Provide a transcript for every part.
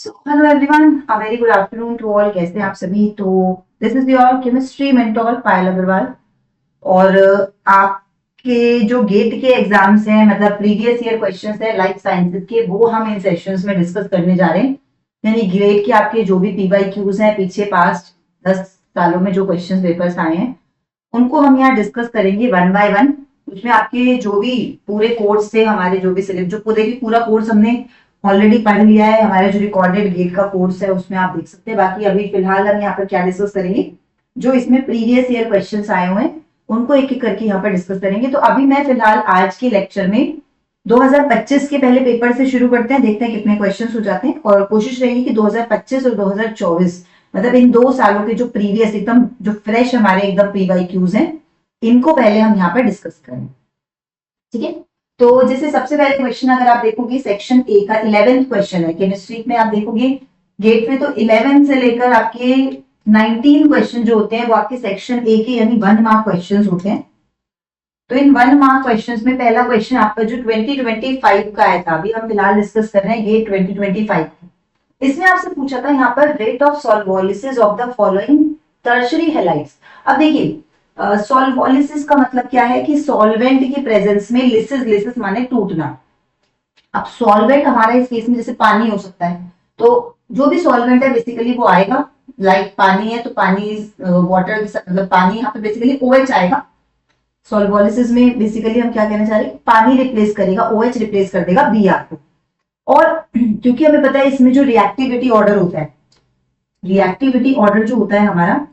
So, hello everyone, a very good afternoon to all. कैसे हैं आप सभी? तो this is your chemistry mentor Payal Agarwal. और आपके जो गेट के एग्जाम्स हैं, मतलब प्रीवियस ईयर क्वेश्चंस है लाइफ साइंसेज के, वो हम इन सेशंस में डिस्कस करने जा रहे हैं। यानी गेट के आपके जो भी पीवाईक्यूज हैं, पीछे पास्ट 10 सालों में जो क्वेश्चन पेपर्स आए हैं, उनको हम यहाँ डिस्कस करेंगे वन बाय वन। उसमें आपके जो भी पूरे कोर्स थे, हमारे जो भी सिलेक्ट, जो पूरा कोर्स हमने ऑलरेडी पढ़ लिया है, हमारा जो रिकॉर्डेड गेट का कोर्स है उसमें आप देख सकते हैं। बाकी अभी फिलहाल हम यहाँ पर क्या डिस्कस करेंगे, जो इसमें प्रीवियस ईयर क्वेश्चंस आए हुए हैं उनको एक एक करके यहाँ पर डिस्कस करेंगे। तो अभी मैं फिलहाल आज के लेक्चर में 2025 के पहले पेपर से शुरू करते हैं, देखते हैं कितने क्वेश्चंस हो जाते हैं। और कोशिश रहेगी कि 2025 और 2024, मतलब इन 2 सालों के जो प्रीवियस एकदम जो फ्रेश हमारे एकदम पीवाईक्यूज हैं, इनको पहले हम यहाँ पर डिस्कस करें। ठीक है, तो जैसे सबसे पहले क्वेश्चन अगर आप देखोगे सेक्शन ए का 11th क्वेश्चन है केमिस्ट्री में। आप देखोगे गेट में तो 11 से लेकर आपके 19 क्वेश्चन जो होते हैं वो आपके सेक्शन ए के यानी 1 मार्क क्वेश्चन होते हैं। तो इन 1 मार्क क्वेश्चन में पहला क्वेश्चन आपका जो 2025 का आया था, अभी हम फिलहाल डिस्कस कर रहे हैं गेट 2025। इसमें आपसे पूछा था यहाँ पर rate of solvolysis of the following tertiary halides. अब देखिए सॉल्वोलिसिस का मतलब क्या है कि सॉल्वेंट की प्रेजेंस में लिसिस, लिसिस माने टूटना। अब सॉल्वेंट हमारा इस केस में जैसे पानी हो सकता है, तो जो भी सॉल्वेंट है बेसिकली वो आएगा, लाइक पानी है तो पानी वाटर, मतलब पानी यहाँ पे बेसिकली OH आएगा। सॉल्वोलिसिस में बेसिकली हम क्या कहना चाह रहे हैं, पानी रिप्लेस करेगा, OH रिप्लेस कर देगा Br को। और क्योंकि हमें पता है इसमें जो रिएक्टिविटी ऑर्डर होता है, रिएक्टिविटी ऑर्डर जो होता है हमारा,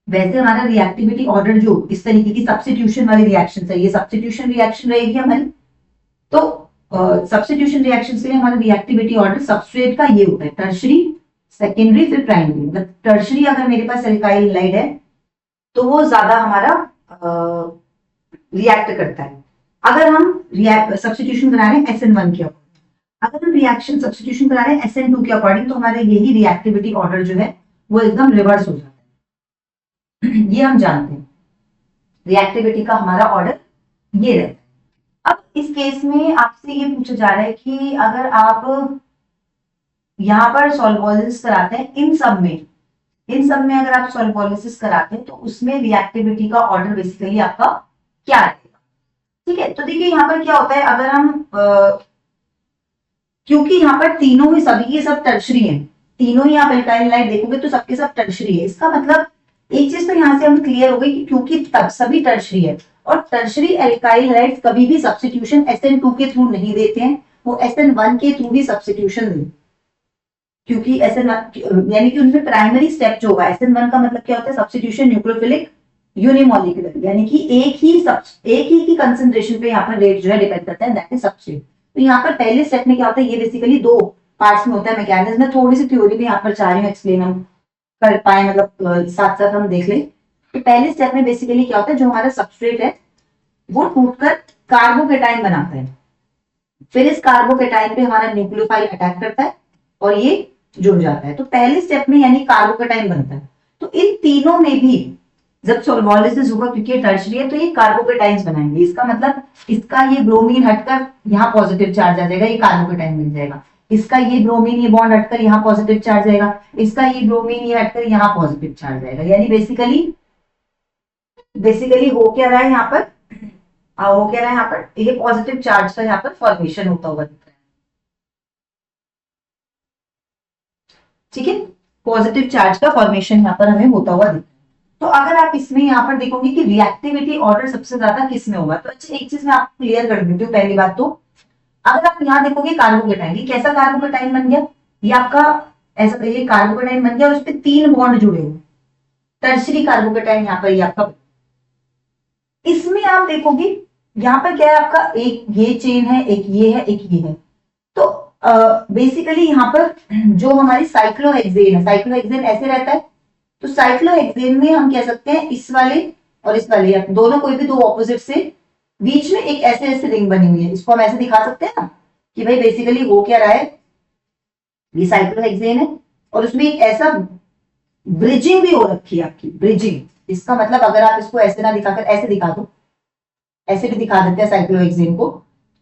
वैसे हमारा रिएक्टिविटी ऑर्डर जो इस तरीके की सब्स्टिट्यूशन वाली रिएक्शन है, ये सब्स्टिट्यूशन रिएक्शन रहेगी हमारी। तो सब्स्टिट्यूशन रिएक्शन के लिए हमारा रिएक्टिविटी ऑर्डर सबस्ट्रेट का ये होता है टर्शरी, सेकेंडरी, फिर प्राइमरी। मतलब टर्शरी अगर मेरे पास एल्काइल हैलाइड है तो वो ज्यादा हमारा रिएक्ट करता है। अगर हम सब्स्टिट्यूशन करा रहे हैं SN1 के अकॉर्डिंग, अगर हम रिएक्शन सब्स्टिट्यूशन करा रहे हैं SN2 के अकॉर्डिंग, तो हमारे यही रिएक्टिविटी ऑर्डर जो है वो एकदम रिवर्स हो जाता है। ये हम जानते हैं, रिएक्टिविटी का हमारा ऑर्डर ये रहता है। अब इस केस में आपसे ये पूछा जा रहा है कि अगर आप यहाँ पर सॉल्वोलिसिस कराते हैं इन सब में अगर आप सॉल्वोलिसिस कराते हैं तो उसमें रिएक्टिविटी का ऑर्डर बेसिकली आपका क्या रहेगा। ठीक है, तो देखिए यहाँ पर क्या होता है, अगर हम क्योंकि यहाँ पर तीनों ही सभी ये सब टर्शरी हैं, तीनों ही आप एल्काइल हैलाइड देखोगे तो सबके सब टर्शरी है। इसका मतलब एक चीज तो यहाँ से हम क्लियर हो गई कि क्योंकि तब सभी टर्शरी है, और टर्शरी एल्काइल हैलाइड्स कभी भी सब्स्टिट्यूशन SN2 के थ्रू नहीं देते हैं, वो SN1 के थ्रू ही सब्स्टिट्यूशन देते, क्योंकि SN1 यानी कि उनमें प्राइमरी स्टेप जो होगा, SN1 का मतलब क्या होता है, सब्स्टिट्यूशन न्यूक्लियोफिलिक यूनिमोलिकुलर, यानी कि एक ही की कंसेंट्रेशन पे यहाँ पर रेट जो है डिपेंड करता है, दैट इज सब्स्ट्रेट। तो यहाँ पर पहले स्टेप में क्या होता है, ये बेसिकली 2 पार्ट्स में होता है मैकेनिज्म में। थोड़ी सी थ्योरी भी यहाँ पर चाह रही हूँ एक्सप्लेन हम कर पाए, मतलब साथ साथ हम देख लें। तो पहले स्टेप में बेसिकली क्या होता है, जो हमारा सबस्ट्रेट है वो टूटकर कार्बोकेटाइन बनाता है, फिर इस कार्बोकेटाइन पे हमारा न्यूक्लियोफाइल अटैक करता है और ये जुड़ जाता है। तो पहले स्टेप में यानी कार्बोकेटाइन बनता है। तो इन तीनों में भी जब सॉल्वोलिसिस होगा, क्योंकि टर्शरी है, तो ये कार्बोकेटाइन्स बनाएंगे। इसका मतलब इसका ये ब्रोमीन हटकर यहाँ पॉजिटिव चार्ज आ जाएगा, ये कार्बोकेटाइन मिल जाएगा। इसका ये ब्रोमीन ये बॉन्ड हटकर यहाँ पॉजिटिव चार्ज आएगा, इसका ये ब्रोमीन ये हटकर यहाँ पॉजिटिव चार्ज आएगा। यानी बेसिकली हो क्या रहा है यहाँ पर, ये पॉजिटिव चार्ज का यहाँ पर फॉर्मेशन होता हुआ दिख रहा है। ठीक है, पॉजिटिव चार्ज का फॉर्मेशन यहाँ पर हमें होता हुआ दिख रहा है। तो अगर आप इसमें यहाँ पर देखोगे कि रिएक्टिविटी ऑर्डर सबसे ज्यादा किस में होगा, तो अच्छा एक चीज मैं आपको क्लियर कर देती हूँ। पहली बात तो अगर आप यहाँ देखोगे कार्बोकेटाइन, ये कैसा कार्बोकेटाइन बन गया, ये आपका ऐसा, ये कार्बोकेटाइन बन गया और उस पर 3 बॉन्ड जुड़े हुए, टर्शरी कार्बोकेटाइन यहाँ पर ये आपका। इसमें आप देखोगे यहाँ पर क्या है, आपका एक ये चेन है, एक ये है, एक ये है। तो बेसिकली यहाँ पर जो हमारी साइक्लोहेक्सेन है, साइक्लोहेक्सेन ऐसे रहता है। तो साइक्लोहेक्सेन में हम कह सकते हैं इस वाले और इस वाले दोनों, कोई भी 2 ऑपोजिट से बीच में एक ऐसे रिंग बनी हुई है। इसको हम ऐसे दिखा सकते हैं ना कि भाई बेसिकली वो क्या रहा है, ये साइक्लोहेक्सेन है और उसमें एक ऐसा ब्रिजिंग भी हो रखी है आपकी, ब्रिजिंग। इसका मतलब अगर आप इसको ऐसे ना दिखाकर ऐसे दिखा दो, ऐसे भी दिखा देते हैं साइक्लोहेक्सेन को,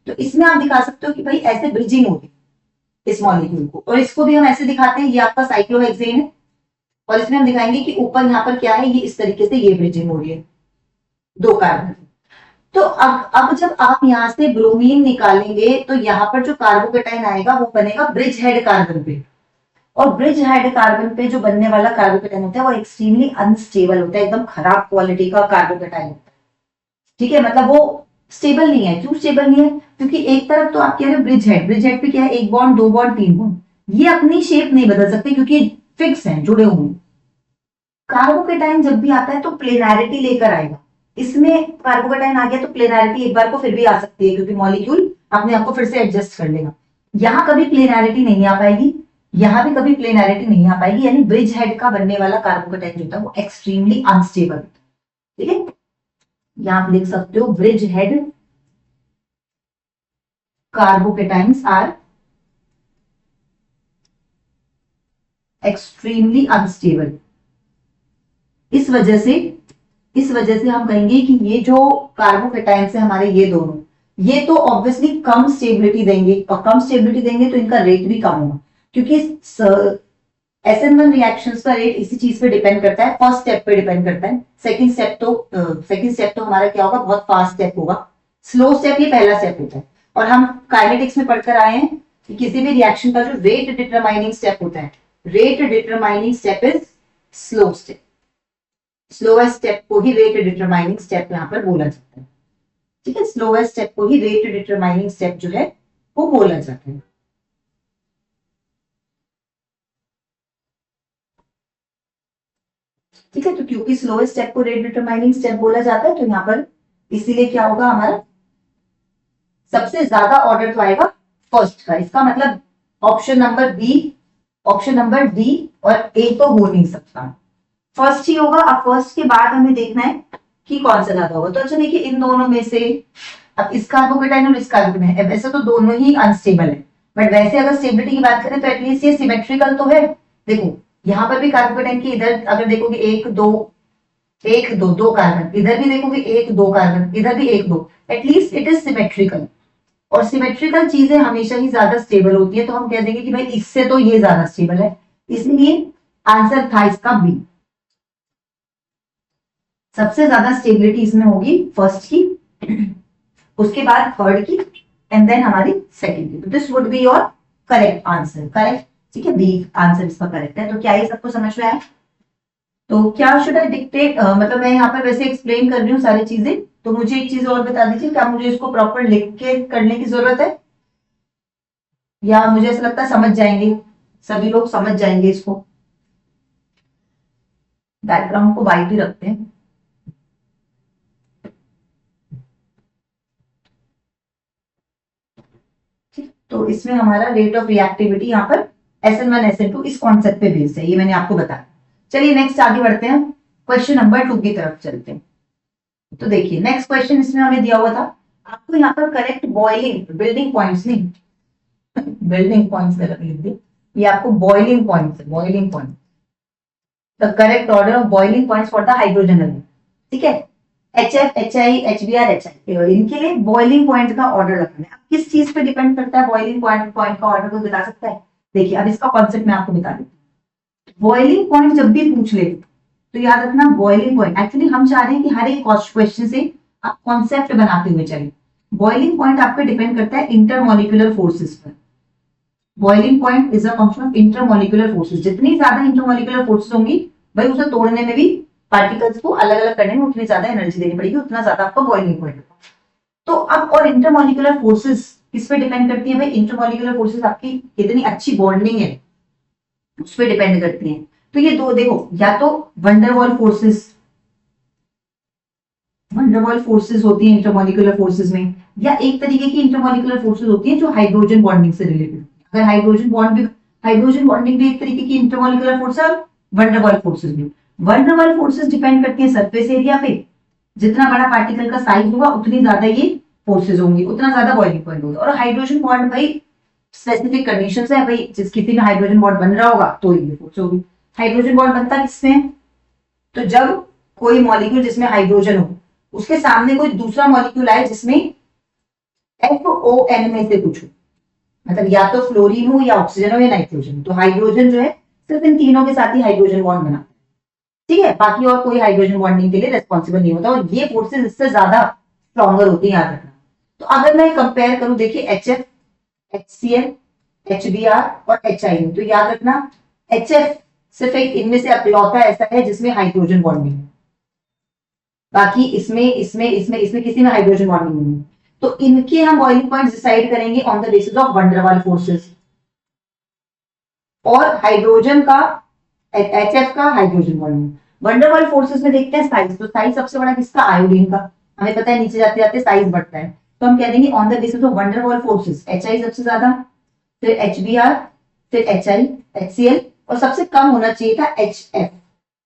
तो इसमें आप दिखा सकते हो कि भाई ऐसे ब्रिजिंग होगी। इस मॉलिक्यूल को। और इसको भी हम ऐसे दिखाते हैं, ये आपका साइक्लोहेक्सेन है और इसमें हम दिखाएंगे कि ऊपर यहाँ पर क्या है, ये इस तरीके से ये ब्रिजिंग हो रही है 2 कार्बन। तो अब जब आप यहाँ से ब्रोमीन निकालेंगे तो यहाँ पर जो कार्बोकेटाइन आएगा वो बनेगा ब्रिज हेड कार्बन पे। और ब्रिज हेड कार्बन पे जो बनने वाला कार्बोकेटाइन होता है वो एक्सट्रीमली अनस्टेबल होता है, एकदम खराब क्वालिटी का कार्बोकेटाइन होता है। ठीक है, मतलब वो स्टेबल नहीं है। क्यों स्टेबल नहीं है? क्योंकि एक तरफ तो आप कह रहे हो ब्रिज हेड पे क्या है, 1 बॉन्ड 2 बॉन्ड 3 बॉन्ड, ये अपनी शेप नहीं बदल सकते क्योंकि फिक्स है, जुड़े हुए। कार्बोकेटाइन जब भी आता है तो प्लेनारिटी लेकर आएगा। इसमें कार्बोकेटाइन आ गया तो प्लेनारिटी एक बार को फिर भी आ सकती है क्योंकि मॉलिक्यूल अपने आप को फिर से एडजस्ट कर लेगा। यहां कभी प्लेनारिटी नहीं आ पाएगी, यहां भी कभी प्लेनारिटी नहीं आ पाएगी, यानी ब्रिज हेड का बनने वाला कार्बोकेटाइन जो था वो एक्सट्रीमली अनस्टेबल। ठीक है, यहां आप लिख सकते हो bridge head carbocations are extremely unstable. इस वजह से हम कहेंगे कि ये जो कार्बोकेटाइन्स है हमारे, ये दोनों, ये तो ऑब्वियसली कम स्टेबिलिटी देंगे, और कम स्टेबिलिटी देंगे तो इनका रेट भी कम होगा क्योंकि SN1 रिएक्शंस का रेट इसी चीज पे डिपेंड करता है, फर्स्ट स्टेप पे डिपेंड करता है। सेकंड स्टेप तो हमारा क्या होगा, बहुत फास्ट स्टेप होगा। स्लो स्टेप ये पहला स्टेप होता है। और हम काइनेटिक्स में पढ़कर आए हैं कि किसी भी रिएक्शन का जो रेट डिटरमाइनिंग स्टेप होता है, rate determining step is slow step. Slowest step को ही रेट डिटरमाइनिंग स्टेप यहां पर बोला जाता है। ठीक है, स्लोएस्ट स्टेप को ही रेट डिटरमाइनिंग स्टेप जो है वो बोला जाता है। ठीक है, तो क्योंकि स्लोएस्ट स्टेप को रेट डिटरमाइनिंग स्टेप बोला जाता है तो यहाँ पर इसीलिए क्या होगा, हमारा सबसे ज्यादा ऑर्डर तो आएगा फर्स्ट का। इसका मतलब ऑप्शन नंबर डी और ए तो हो नहीं सकता, फर्स्ट ही होगा। अब फर्स्ट के बाद हमें देखना है कि कौन सा ज्यादा होगा। तो अच्छा देखिए, इन दोनों में से अब इस कार्बोकेटाइन और इस कार्बोकेटाइन, वैसे तो दोनों ही अनस्टेबल है, बट वैसे अगर स्टेबिलिटी की बात करें तो एटलीस्ट ये सिमेट्रिकल तो है। देखो यहाँ पर भी कार्बोकेटाइन की इधर अगर देखोगे 1 2 2 कार्बन, इधर भी देखोगे 1 2 कार्बन, इधर भी 1 2, एटलीस्ट इट इज सिमेट्रिकल। और सिमेट्रिकल चीजें हमेशा ही ज्यादा स्टेबल होती है, तो हम कह देंगे कि भाई इससे तो ये ज्यादा स्टेबल है, इसलिए आंसर था इसका बी। सबसे ज्यादा स्टेबिलिटी इसमें होगी फर्स्ट की, उसके बाद थर्ड की, एंड देन हमारी सेकंड की। तो this would be your correct answer. Correct, ठीक है, बी आंसर इसका करेक्ट है। तो क्या ये सबको समझ में आया? तो क्या शुड आई डिक्टेट, मतलब मैं यहाँ पर वैसे एक्सप्लेन कर रही हूँ सारी चीजें, तो मुझे एक चीज और बता दीजिए, क्या मुझे इसको प्रॉपर लिख के करने की जरूरत है, या मुझे ऐसा लगता है समझ जाएंगे, सभी लोग समझ जाएंगे इसको। बैकग्राउंड को वाइट ही रखते हैं। तो इसमें हमारा रेट ऑफ रिएक्टिविटी यहाँ पर SN1 SN2 इस कॉन्सेप्ट पे बेस्ड है, ये मैंने आपको बताया। चलिए नेक्स्ट आगे बढ़ते हैं, क्वेश्चन नंबर 2 की तरफ चलते हैं। तो देखिए नेक्स्ट क्वेश्चन इसमें हमें दिया हुआ था, आपको यहाँ पर करेक्ट बॉइलिंग, बिल्डिंग पॉइंट्स नहीं बिल्डिंग पॉइंट्स गलत लिख दी, ये आपको बॉइलिंग पॉइंट्स है, boiling point, the correct order of boiling points for the hydrogen element. ठीक है, HF HI HBr HI, इनके लिए बॉइलिंग पॉइंट का ऑर्डर रखना है। अब किस चीज पे डिपेंड करता है बॉइलिंग पॉइंट का ऑर्डर, को बता सकता है? देखिए अब इसका कॉन्सेप्ट मैं आपको बता देती हूँ। बॉइलिंग पॉइंट जब भी पूछ ले तो याद रखना, बॉइलिंग पॉइंट, एक्चुअली हम चाह रहे हैं कि हर एक क्वेश्चन से आप कॉन्सेप्ट बनाते हुए चले। बॉइलिंग पॉइंट आपका डिपेंड करता है इंटरमोलिकुलर फोर्सेस पर। Boiling point is a function of intermolecular forces. जितनी ज्यादा इंटरमोलिकुलर फोर्सेस होंगी भाई, उसे तोड़ने में भी, पार्टिकल्स को अलग अलग करने में उतनी ज्यादा एनर्जी देनी पड़ेगी, उतना ज्यादा आपका बॉइलिंग पॉइंट होगा। तो अब और इंटरमोलिकुलर फोर्सेस किस पे डिपेंड करती है भाई? इंटरमोलिकुलर फोर्सेस आपकी कितनी अच्छी बॉन्डिंग है उस पर डिपेंड करती है। तो ये दो देखो, या तो वंडरवॉल फोर्सेस होती है इंटरमोलिकुलर फोर्सेस में, या एक तरीके की इंटरमोलिकुलर फोर्सेस होती है जो हाइड्रोजन बॉन्डिंग से रिलेटेड। अगर हाइड्रोजन बॉन्डिंग भी एक तरीके की इंटरमोलिकुलर फोर्स है, और वंडरवॉल फोर्सेस भी। वंडरवॉल फोर्सेस डिपेंड करती है सरफेस एरिया पे, जितना बड़ा पार्टिकल का साइज होगा उतनी ज्यादा ये फोर्सेस होंगी, उतना ज्यादा बॉइलिंग पॉइंट होगा। और हाइड्रोजन बॉन्ड भाई स्पेसिफिक कंडीशंस है भाई, जिस किसी में हाइड्रोजन बॉन्ड बन रहा होगा तो ये फोर्स होगी। हाइड्रोजन बॉन्ड बनता किसमें? तो जब कोई मॉलिक्यूल जिसमें हाइड्रोजन हो, उसके सामने कोई दूसरा मॉलिक्यूल आए जिसमें FON में से कुछ हो, मतलब या तो फ्लोरीन हो या ऑक्सीजन हो या नाइट्रोजन। तो हाइड्रोजन जो है सिर्फ इन तीनों के साथ ही हाइड्रोजन बॉन्ड बनाता है, ठीक है, बाकी और कोई हाइड्रोजन बॉन्डिंग के लिए रेस्पॉन्सिबल नहीं होता, और ये फोर्सेज इससे ज्यादा स्ट्रॉन्गर होती है, याद रखना। तो अगर मैं कंपेयर करूं, देखिए HF, HCl, HBr और HI, तो याद रखना HF सिर्फ एक इनमें से अकलौता ऐसा है जिसमें हाइड्रोजन बॉन्डिंग है, बाकी इसमें इसमें इसमें इसमें किसी में हाइड्रोजन बॉन्डिंग नहीं है। तो इनके हम बॉइलिंग पॉइंट डिसाइड करेंगे on the basis of van der Waals forces. और हाइड्रोजन का, HF का हाइड्रोजन बॉन्डिंग, वंडरवाल फोर्सेस में देखते हैं साइज। तो साइज सबसे बड़ा किसका, आयोडीन का। हमें पता है नीचे जाते जाते साइज बढ़ता है, तो हम कह देंगे on the basis of van der Waals forces HI सबसे ज्यादा, फिर HBr, फिर HI, HCl, और सबसे कम होना चाहिए था HF।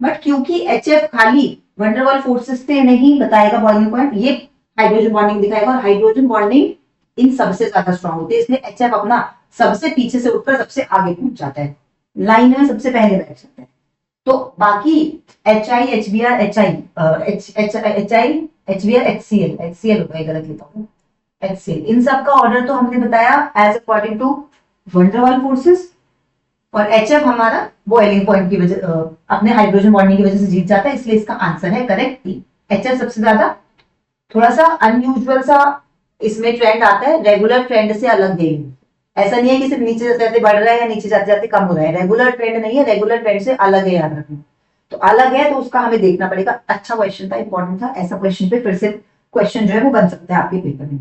बट क्योंकि HF खाली वंडरवाल फोर्सेस से नहीं बताएगा बॉइलिंग पॉइंट, ये हाइड्रोजन बॉन्डिंग दिखाएगा, और हाइड्रोजन बॉन्डिंग इन सबसे ज्यादा स्ट्रॉन्ग होती है, इसलिए HF अपना सबसे पीछे से उठकर सबसे आगे पहुंच जाता है, लाइन में सबसे पहले बैठ जाता है। तो बाकी HI, HBr, HBr, HCl होगा, गलत लिखा हूँ, HCl, इन सब का ऑर्डर तो हमने बताया as according to van der Waals forces. और HF हमारा बॉइलिंग पॉइंट की वजह अपने हाइड्रोजन बॉन्डिंग की वजह से जीत जाता है, इसलिए इसका आंसर है करेक्ट E। HF सबसे ज्यादा। थोड़ा सा अनयूजुअल सा इसमें ट्रेंड आता है, रेगुलर ट्रेंड से अलग है, ऐसा नहीं है कि सिर्फ नीचे जाते जाते बढ़ रहा है या नीचे जाते जाते कम हो रहा है, रेगुलर ट्रेंड नहीं है, रेगुलर ट्रेंड से अलग है, याद रखना। तो अलग है तो उसका हमें देखना पड़ेगा। अच्छा क्वेश्चन था, इंपॉर्टेंट था, ऐसा क्वेश्चन पे फिर से क्वेश्चन जो है वो बन सकता है आपके पेपर में।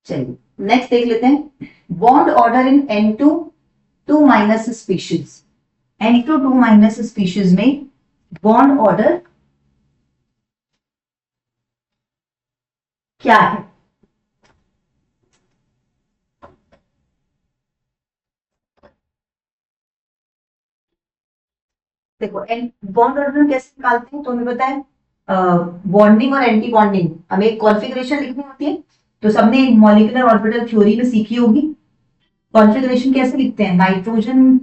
चलिए नेक्स्ट देख लेते हैं, bond order in N2 2- species. N2 2- species में बॉन्ड ऑर्डर क्या है? देखो बॉन्ड ऑर्डर कैसे निकालते हैं, तो हमें पता है बॉन्डिंग और एंटी बॉन्डिंग हमें कॉन्फ़िगरेशन लिखनी होती है, तो सबने मॉलिक्यूलर ऑर्बिटल थ्योरी में सीखी होगी। कॉन्फ़िगरेशन कैसे लिखते हैं, नाइट्रोजन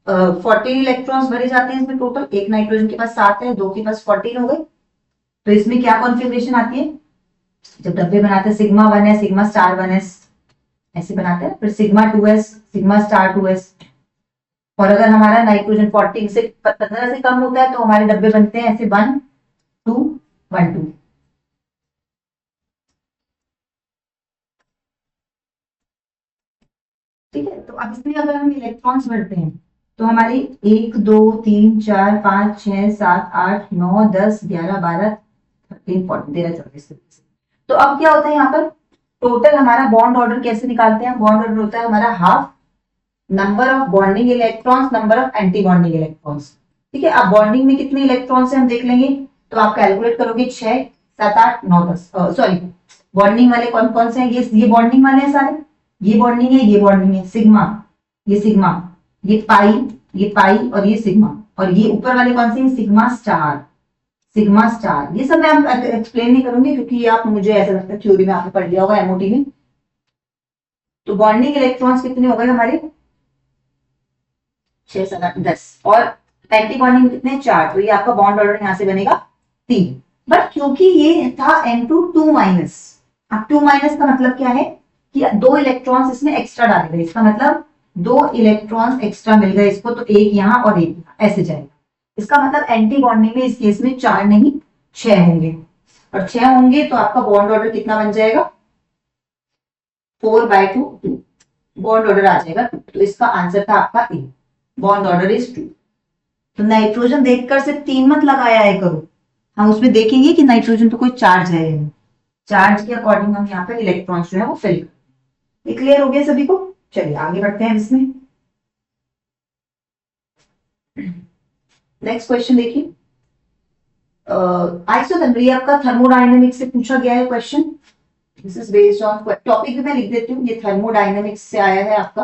14 इलेक्ट्रॉन्स भरे जाते हैं इसमें टोटल, एक नाइट्रोजन के पास 7 है, दो के पास 14 हो गए। तो इसमें क्या कॉन्फ़िगरेशन आती है, जब डब्बे बनाते हैं सिग्मा 1 है, सिग्मा स्टार 1s, ऐसे बनाते हैं, फिर sigma 2s, sigma star 2s। और अगर हमारा नाइट्रोजन 14 से 15 से कम होता है तो हमारे डब्बे बनते हैं ऐसे 1 2 1 2। ठीक है, तो अब इसमें अगर हम इलेक्ट्रॉन्स भरते हैं तो हमारे 1 2 3 4 5 6 7 8 9 10 11 12 13 14 15। तो अब क्या होता है यहाँ पर, टोटल हमारा बॉन्ड ऑर्डर कैसे निकालते हैं, बॉन्ड ऑर्डर होता है हमारा half number of bonding electrons, number of anti bonding electrons. ठीक है, अब बॉन्डिंग में कितने इलेक्ट्रॉन्स है हम देख लेंगे, तो आप कैलकुलेट करोगे 6 7 8 9 10, सॉरी बॉन्डिंग वाले कौन कौन से हैं, ये बॉन्डिंग वाले हैं सारे, ये बॉन्डिंग है, ये बॉन्डिंग है, सिग्मा, ये सिग्मा, ये पाई और ये सिग्मा, और ये ऊपर वाले कौन से हैं, सिग्मा स्टार, सिग्मा स्टार। ये सब मैं एक्सप्लेन नहीं करूंगी क्योंकि ये आप, मुझे ऐसा लगता है थ्योरी में आपने पढ़ लिया होगा एमओटी में। तो बॉन्डिंग इलेक्ट्रॉन्स कितने हो गए हमारे, 6 7 8 10, और एंटी बॉन्डिंग में कितने, 4। तो ये आपका बॉन्ड ऑर्डर यहाँ से बनेगा 3। बट क्योंकि ये था N2 2-, अब 2- का मतलब क्या है कि 2 इलेक्ट्रॉन्स इसमें एक्स्ट्रा डाले गए, इसका मतलब 2 इलेक्ट्रॉन्स एक्स्ट्रा मिल गए इसको, तो एक यहाँ और एक यहाँ ऐसे जाएगा। इसका मतलब एंटी बॉन्डिंग में इस केस में 4 नहीं 6 होंगे, और 6 होंगे तो आपका बॉन्ड ऑर्डर कितना बन जाएगा, 4/2 2, बॉन्ड ऑर्डर आ जाएगा 2। तो इसका आंसर था आपका ए, बॉन्ड ऑर्डर इज 2। तो नाइट्रोजन देखकर सिर्फ 3 मत लगाया है करो, हम उसमें देखेंगे कि नाइट्रोजन पे कोई चार्ज है, चार्ज के अकॉर्डिंग हम यहाँ पे इलेक्ट्रॉन्स जो है वो फिल कर। क्लियर हो गया सभी को? चलिए आगे बढ़ते हैं इसमें। नेक्स्ट क्वेश्चन देखिए, आइसोथर्मल का थर्मोडायनेमिक्स से पूछा गया है question. This is based on, topic भी मैं लिख देती हूँ, ये थर्मोडायनेमिक्स से आया है आपका,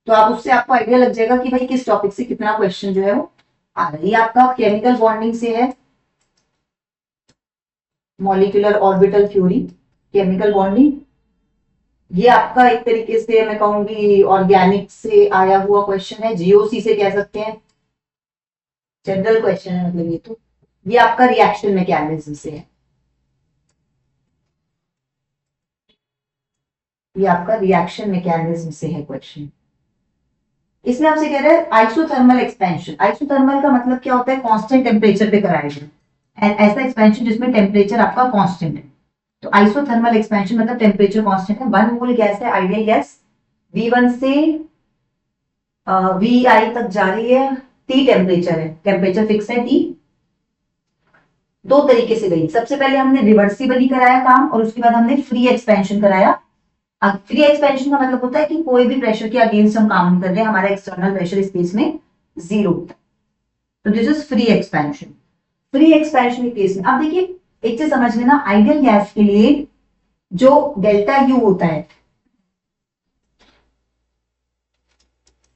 तो आप उससे आपको आइडिया लग जाएगा कि भाई किस टॉपिक से कितना क्वेश्चन जो है वो आ रहा है। ये आपका केमिकल बॉन्डिंग से है, molecular orbital theory, chemical bonding. ये आपका एक तरीके से मैं कहूंगी ऑर्गेनिक से आया हुआ क्वेश्चन है, जीओसी से कह सकते हैं, जनरल क्वेश्चन है मतलब ये। तो ये आपका रिएक्शन मैकेनिज्म से है। ये आपका रिएक्शन मैकेनिज्म से है क्वेश्चन। इसमें आपसे कह रहा है आइसोथर्मल एक्सपेंशन। आइसोथर्मल का मतलब क्या होता है? कांस्टेंट टेम्परेचर पे कराया गया ऐसा एक्सपेंशन जिसमें टेम्परेचर आपका कांस्टेंट है। तो आइसोथर्मल एक्सपेंशन मतलब टेम्परेचर कांस्टेंट है। 1 मोल गैस है, आइडियल गैस, V1 से VI तक जा रही है। T टेम्परेचर है, टेम्परेचर फिक्स है T। दो तरीके से गई, सबसे पहले हमने रिवर्सिबली कराया काम और उसके बाद हमने फ्री एक्सपेंशन कराया। अब फ्री एक्सपेंशन का मतलब होता है कि कोई भी प्रेशर के अगेंस्ट हम काम नहीं कर रहे, हमारा एक्सटर्नल प्रेशर स्पेस में 0 होता है। तो this is free expansion. Free expansion के केस में अब देखिए एक चीज समझ लेना, आइडियल गैस के लिए जो डेल्टा यू होता है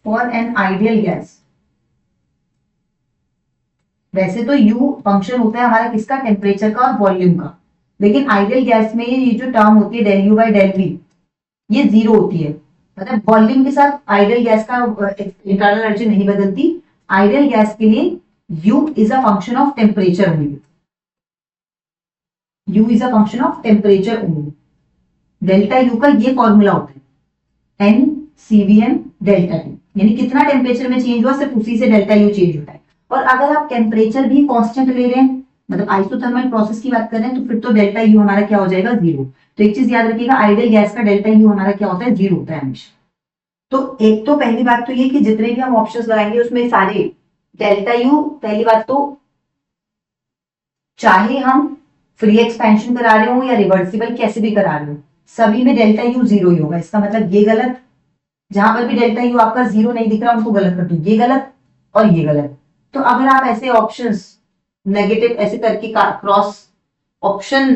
फॉर एन आइडियल गैस, वैसे तो यू फंक्शन होता है हमारा किसका? टेम्परेचर का और वॉल्यूम का। लेकिन आइडियल गैस में ये जो टर्म होती है del U by del V, ये 0 होती है। मतलब वॉल्यूम के साथ आइडियल गैस का इंटरनल एनर्जी नहीं बदलती। आइडियल गैस के लिए U is a function of temperature only. U is a function of temperature only. Delta U का ये फॉर्मूला होता है, एन सीवीएम डेल्टा टी, यानी कितना टेम्परेचर में चेंज हुआ सिर्फ उसी से डेल्टा यू चेंज होता है। और अगर आप टेम्परेचर भी कांस्टेंट ले रहे हैं, मतलब आइसोथर्मल प्रोसेस की बात कर रहे हैं, तो फिर तो डेल्टा यू हमारा क्या हो जाएगा? 0। तो एक चीज याद रखिएगा, आइडियल गैस का डेल्टा यू हमारा क्या होता है? 0 होता है हमेशा। तो एक तो पहली बात तो ये कि जितने भी हम ऑप्शंस लगाएंगे उसमें सारे डेल्टा यू, पहली बात तो चाहे हम फ्री एक्सपेंशन करा रहे हो या रिवर्सिबल कैसे भी करा रहे हो, सभी में डेल्टा यू 0 ही होगा। इसका मतलब ये गलत, जहां पर भी डेल्टा यू आपका 0 नहीं दिख रहा उनको गलत कर दो, ये गलत और ये गलत। तो अगर आप ऐसे ऑप्शंस नेगेटिव ऐसे करके क्रॉस ऑप्शन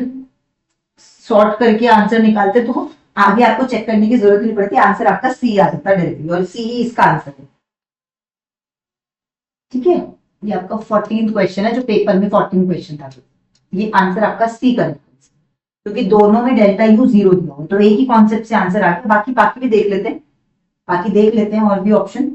सॉर्ट करके आंसर निकालते तो आगे आपको चेक करने की जरूरत नहीं पड़ती, आंसर आपका सी आ सकता है डायरेक्टली, और सी ही इसका आंसर है। ठीक है, ये आपका 14th क्वेश्चन है जो पेपर में 14 क्वेश्चन था। ये आंसर आपका सी का, क्योंकि दोनों में डेल्टा यू 0 दिया हुआ, तो एक ही कॉन्सेप्ट से आंसर आ गया। बाकी बाकी भी देख लेते हैं, बाकी देख लेते हैं और भी ऑप्शन।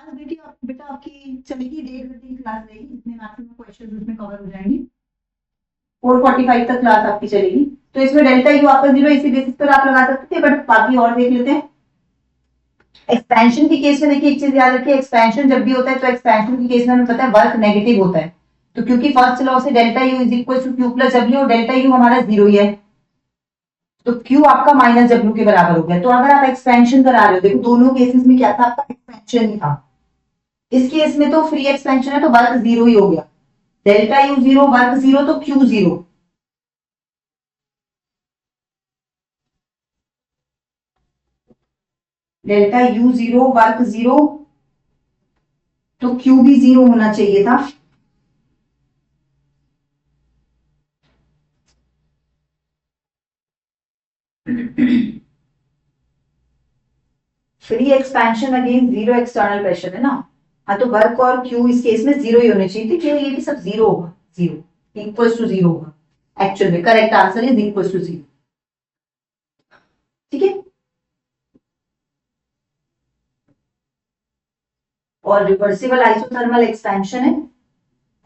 बेटा आपकी चलेगी 1.5 घंटे की क्लास रहेगी, जितने मैक्सिमम क्वेश्चन उसमें कवर हो जाएंगे। 4:45 तक क्लास आपकी चलेगी। तो इसमें डेल्टा यू आपका 0 इसी बेसिस पर आप लगा सकते थे, बट बाकी और देख लेते हैं। एक्सपेंशन के केस में देखिए एक चीज याद रखिए, एक्सपेंशन जब भी होता है तो एक्सपेंशन के केस में हमें पता है वर्क नेगेटिव होता है। तो क्योंकि फर्स्ट लॉ से delta U is equal to Q plus W, और डेल्टा यू हमारा 0 ही है, तो क्यू आपका माइनस डब्ल्यू के बराबर हो गया। तो अगर आप एक्सपेंशन करा रहे हो, देखो दोनों केसेस में क्या था, आपका एक्सपेंशन ही था। इस केस में तो फ्री एक्सपेंशन है तो वर्क 0 ही हो गया। डेल्टा यू 0 वर्क 0 तो क्यू 0। डेल्टा यू 0 वर्क 0 तो क्यू भी 0 होना चाहिए था। Free expansion against 0 external pressure है ना। हाँ, तो वर्क और क्यू इस केस में 0 ही होने चाहिए थे, ये भी सब 0 होगा, 0 इक्वल्स टू 0 होगा। एक्चुअल में correct answer is equals to 0। ठीक है, और रिवर्सिबल आइसोथर्मल एक्सपेंशन है।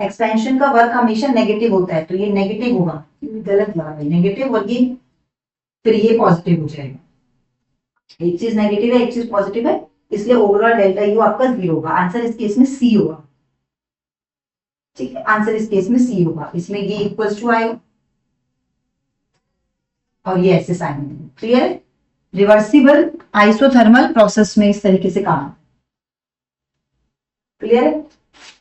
एक्सपेंशन का वर्क हमेशा नेगेटिव होता है, तो ये नेगेटिव होगा, गलत लगा है नेगेटिव, और ये फिर ये पॉजिटिव हो जाएगा। एक चीज नेगेटिव है एक चीज पॉजिटिव है, इसलिए ओवरऑल डेल्टा यू आपका 0 होगा। आंसर इस केस में सी होगा। ठीक है, आंसर इस केस में सी होगा। इसमें ये इक्वल्स टू आएगा और ये ऐसे साइन। क्लियर है, रिवर्सिबल आइसोथर्मल प्रोसेस में इस तरीके से काम। क्लियर है,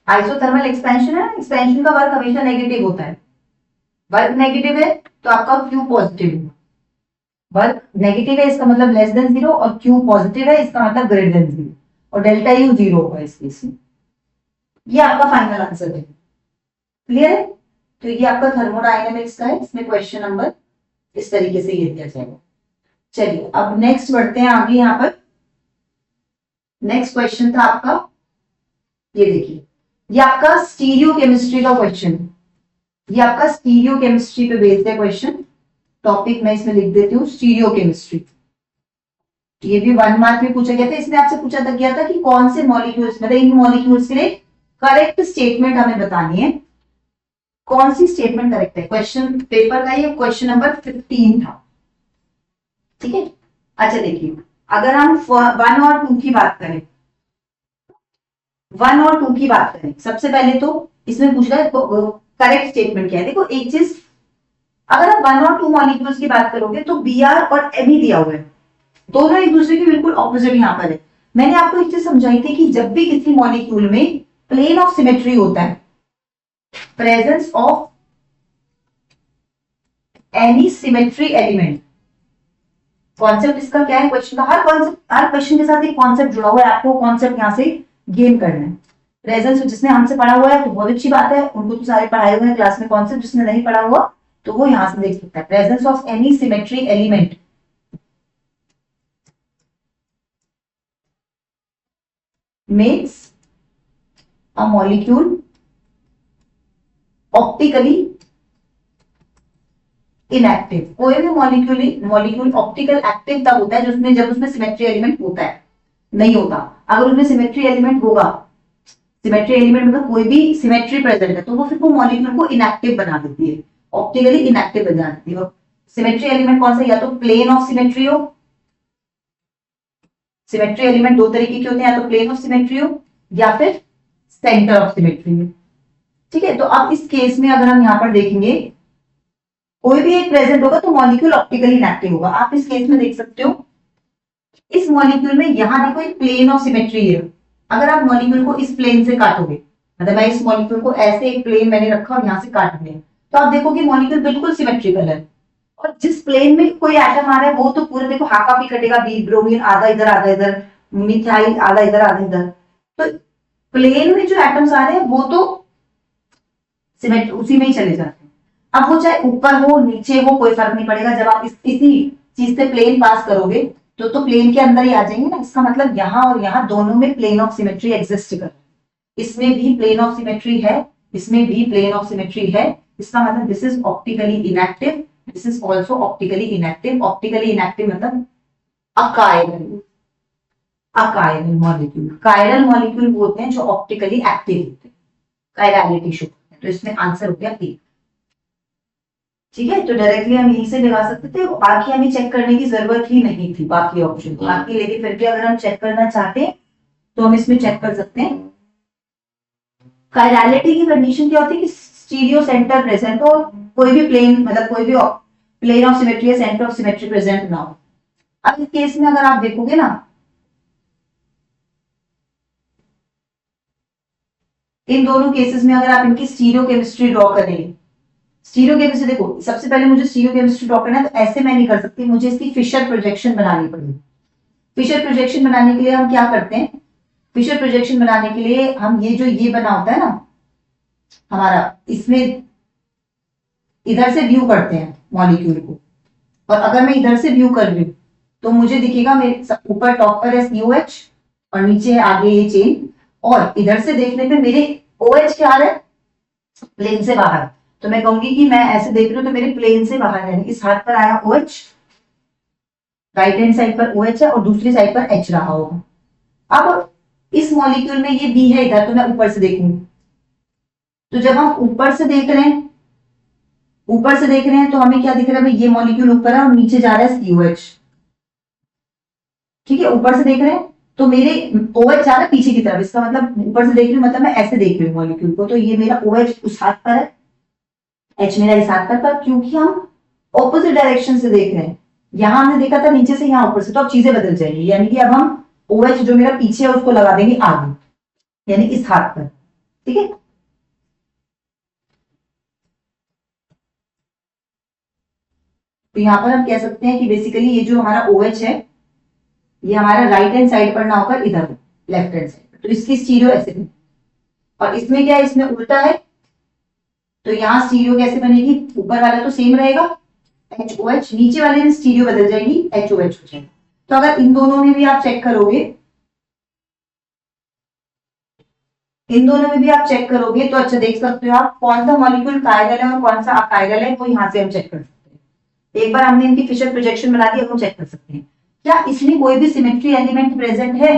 आइसोथर्मल एक्सपेंशन है, एक्सपेंशन का वर्क हमेशा नेगेटिव होता है। वर्क नेगेटिव है तो आपका क्यू पॉजिटिव होगा। वर्क नेगेटिव है इसका मतलब लेस देन 0, और क्यू पॉजिटिव है इसका मतलब ग्रेटर देन 0, और डेल्टा यू 0 होगा इस केस में। ये आपका फाइनल आंसर है। क्लियर है, तो ये आपका थर्मोडायनेमिक्स का है। इसमें क्वेश्चन नंबर इस तरीके से ये दिया जाएगा। चलिए अब नेक्स्ट बढ़ते हैं आगे। यहाँ पर नेक्स्ट क्वेश्चन था आपका, ये देखिए, ये आपका स्टीरियो केमिस्ट्री का क्वेश्चन। ये आपका स्टीरियो केमिस्ट्री पे बेस्ड है क्वेश्चन। टॉपिक मैं इसमें लिख देती हूँ, स्टीरियो केमिस्ट्री। ये भी 1 मार्क में पूछा गया था। इसमें आपसे पूछा गया था कि कौन से मॉलिक्यूल्स, मतलब इन मॉलिक्यूल्स के लिए करेक्ट स्टेटमेंट हमें बतानी है। कौन सी स्टेटमेंट करेक्ट है, क्वेश्चन पेपर का ये क्वेश्चन नंबर 15 था। ठीक है, अच्छा देखिए, अगर हम 1 और 2 की बात करें, 1 और 2 की बात करें, सबसे पहले तो इसमें पूछ रहा है करेक्ट स्टेटमेंट क्या है। देखो एक चीज, अगर आप 1 और 2 मॉलिक्यूल्स की बात करोगे तो Br और Me दिया हुआ है, दोनों एक दूसरे के बिल्कुल ऑपोजिट यहाँ पर है। मैंने आपको एक चीज समझाई थी कि जब भी किसी मॉलिक्यूल में प्लेन ऑफ सिमेट्री होता है, presence of any symmetry element, concept इसका क्या है क्वेश्चन का, हर क्वेश्चन के साथ एक कॉन्सेप्ट जुड़ा हुआ है, आपको कॉन्सेप्ट यहाँ से गेन करना है। प्रेजेंस जिसने हमसे पढ़ा हुआ है तो बहुत अच्छी बात है, उनको तो सारे पढ़ाए हुए हैं क्लास में। कॉन्सेप्ट जिसने नहीं पढ़ा हुआ तो वो यहां से देख सकता है। Presence of any symmetry element makes a molecule optically inactive. कोई भी मॉलिक्यूल ऑप्टिकल एक्टिव तब होता है जब उसमें सिमेट्री एलिमेंट होता है, नहीं होता। अगर उसमें सिमेट्री एलिमेंट होगा, सिमेट्री एलिमेंट मतलब कोई भी सिमेट्री प्रेजेंट है, तो वो फिर वो मॉलिक्यूल को इनएक्टिव बना देती है, ऑप्टिकली इनएक्टिव बना देती है। सिमेट्री एलिमेंट कौन सा, या तो प्लेन ऑफ सिमेट्री हो, सिमेट्री एलिमेंट दो तरीके के होते हैं, या तो प्लेन ऑफ सिमेट्री हो या फिर सेंटर ऑफ सिमेट्री हो। ठीक है, तो अब इस केस में अगर हम यहाँ पर देखेंगे, कोई भी एक प्रेजेंट होगा तो मॉलिक्यूल ऑप्टिकली इनएक्टिव होगा। आप इस केस में देख सकते हो, इस मॉलिक्यूल में यहां देखो एक प्लेन ऑफ सिमेट्री है। अगर आप मॉलिक्यूल को इस प्लेन से काटोगे, मतलब मैं इस मॉलिक्यूल को ऐसे एक प्लेन मैंने रखा और यहाँ से काट दिया, तो आप देखो कि मॉलिक्यूल बिल्कुल सिमेट्रिकल है। और जिस प्लेन में कोई एटम आ रहा है वो तो पूरा देखो हाफ हाफ ही कटेगा, ब्रोमीन आधा इधर, मिथाइल आधा इधर। तो प्लेन में जो एटम्स आ रहे हैं वो तो सिमेट्री उसी में ही चले जाते हैं। अब वो चाहे ऊपर हो नीचे हो कोई फर्क नहीं पड़ेगा, जब आप इसी चीज से प्लेन पास करोगे तो प्लेन के अंदर ही आ जाएंगे ना। इसका मतलब यहाँ और यहाँ दोनों में प्लेन ऑफ सिमेट्री एग्जिस्ट कर, इसमें भी प्लेन ऑफ सिमेट्री है, इसमें भी प्लेन ऑफ सिमेट्री है। इसका मतलब this is optically inactive, this is also optically inactive. Optically inactive मतलब achiral. Achiral molecule. Chiral molecule वो होते हैं जो ऑप्टिकली एक्टिव होते हैं, कायरलिटी शो करते हैं। तो इसमें आंसर हो गया बी। ठीक है, तो डायरेक्टली हम यहीं से लगा सकते थे, बाकी हमें चेक करने की जरूरत ही नहीं थी बाकी ऑप्शन बाकी, लेकिन फिर भी अगर हम चेक करना चाहते हैं तो हम इसमें चेक कर सकते हैं। कायरलिटी की कंडीशन क्या होती है कि स्टीरियो सेंटर प्रेजेंट हो, कोई भी प्लेन मतलब कोई भी प्लेन ऑफ सिमेट्री या सेंटर ऑफ सिमेट्री प्रेजेंट ना हो। अब इस केस में अगर आप देखोगे ना, इन दोनों केसेस में अगर आप इनकी स्टीरियो केमिस्ट्री ड्रॉ करेंगे, स्टीरियो केमिस्ट्री देखो, सबसे पहले मुझे स्टीरियो केमिस्ट्री ड्रॉ करना है, तो ऐसे मैं नहीं कर सकती, मुझे इसकी फिशर प्रोजेक्शन बनानी पड़ेगी। फिशर प्रोजेक्शन बनाने के लिए हम क्या करते हैं, फिशर प्रोजेक्शन बनाने के लिए हम ये बना होता है ना हमारा, इसमें इधर से व्यू करते हैं मॉलिक्यूल को, और अगर मैं इधर से व्यू कर रही हूँ तो मुझे दिखेगा मेरे ऊपर टॉप पर है COH और नीचे है आगे ये चेन, और इधर से देखने पे मेरे OH क्या आ रहा है, प्लेन से बाहर। तो मैं कहूंगी कि मैं ऐसे देख रही हूँ तो मेरे प्लेन से बाहर है, इस हाथ पर आया OH, राइट हैंड साइड पर OH है और दूसरी साइड पर H रहा होगा। अब इस मॉलिक्यूल में ये B है इधर, तो मैं ऊपर से देखूंगी, तो जब हम ऊपर से देख रहे हैं, ऊपर से देख रहे हैं तो हमें क्या दिख रहा है भाई, ये मॉलिक्यूल ऊपर है और नीचे जा रहा है COH। ठीक है, ऊपर से देख रहे हैं तो मेरे OH जा रहा है पीछे की तरफ, इसका मतलब ऊपर से देख रही हूँ मतलब मैं ऐसे देख रही हूँ मॉलिक्यूल को, तो ये मेरा OH उस हाथ पर है, H मेरा इस हाथ पर क्योंकि हम ऑपोजिट डायरेक्शन से देख रहे हैं। यहां हमने देखा था नीचे से, यहाँ ऊपर से, तो अब चीजें बदल जाएंगी, यानी कि अब हम OH जो मेरा पीछे है उसको लगा देंगे आगे, यानी इस हाथ पर। ठीक है, तो यहां पर हम कह सकते हैं कि बेसिकली ये जो हमारा OH है ये हमारा राइट हैंड साइड पर ना होकर इधर लेफ्ट हैंड साइड पर, तो इसकी स्टीरियो ऐसे बनी। और इसमें क्या है, इसमें उल्टा है, तो यहाँ स्टीरियो कैसे बनेगी, ऊपर वाला तो सेम रहेगा HOH, नीचे वाले में स्टीरियो बदल जाएगी HOH हो जाएगी। तो अगर इन दोनों में भी आप चेक करोगे, इन दोनों में भी आप चेक करोगे तो अच्छा देख सकते हो आप कौन सा मॉलिक्यूल कायरल है और कौन सा अकायरल है, वो यहाँ से हम चेक कर सकते हैं। एक बार हमने इनकी फिशर प्रोजेक्शन बना दी, अब हम चेक कर सकते हैं क्या इसमें कोई भी सिमेट्री एलिमेंट प्रेजेंट है,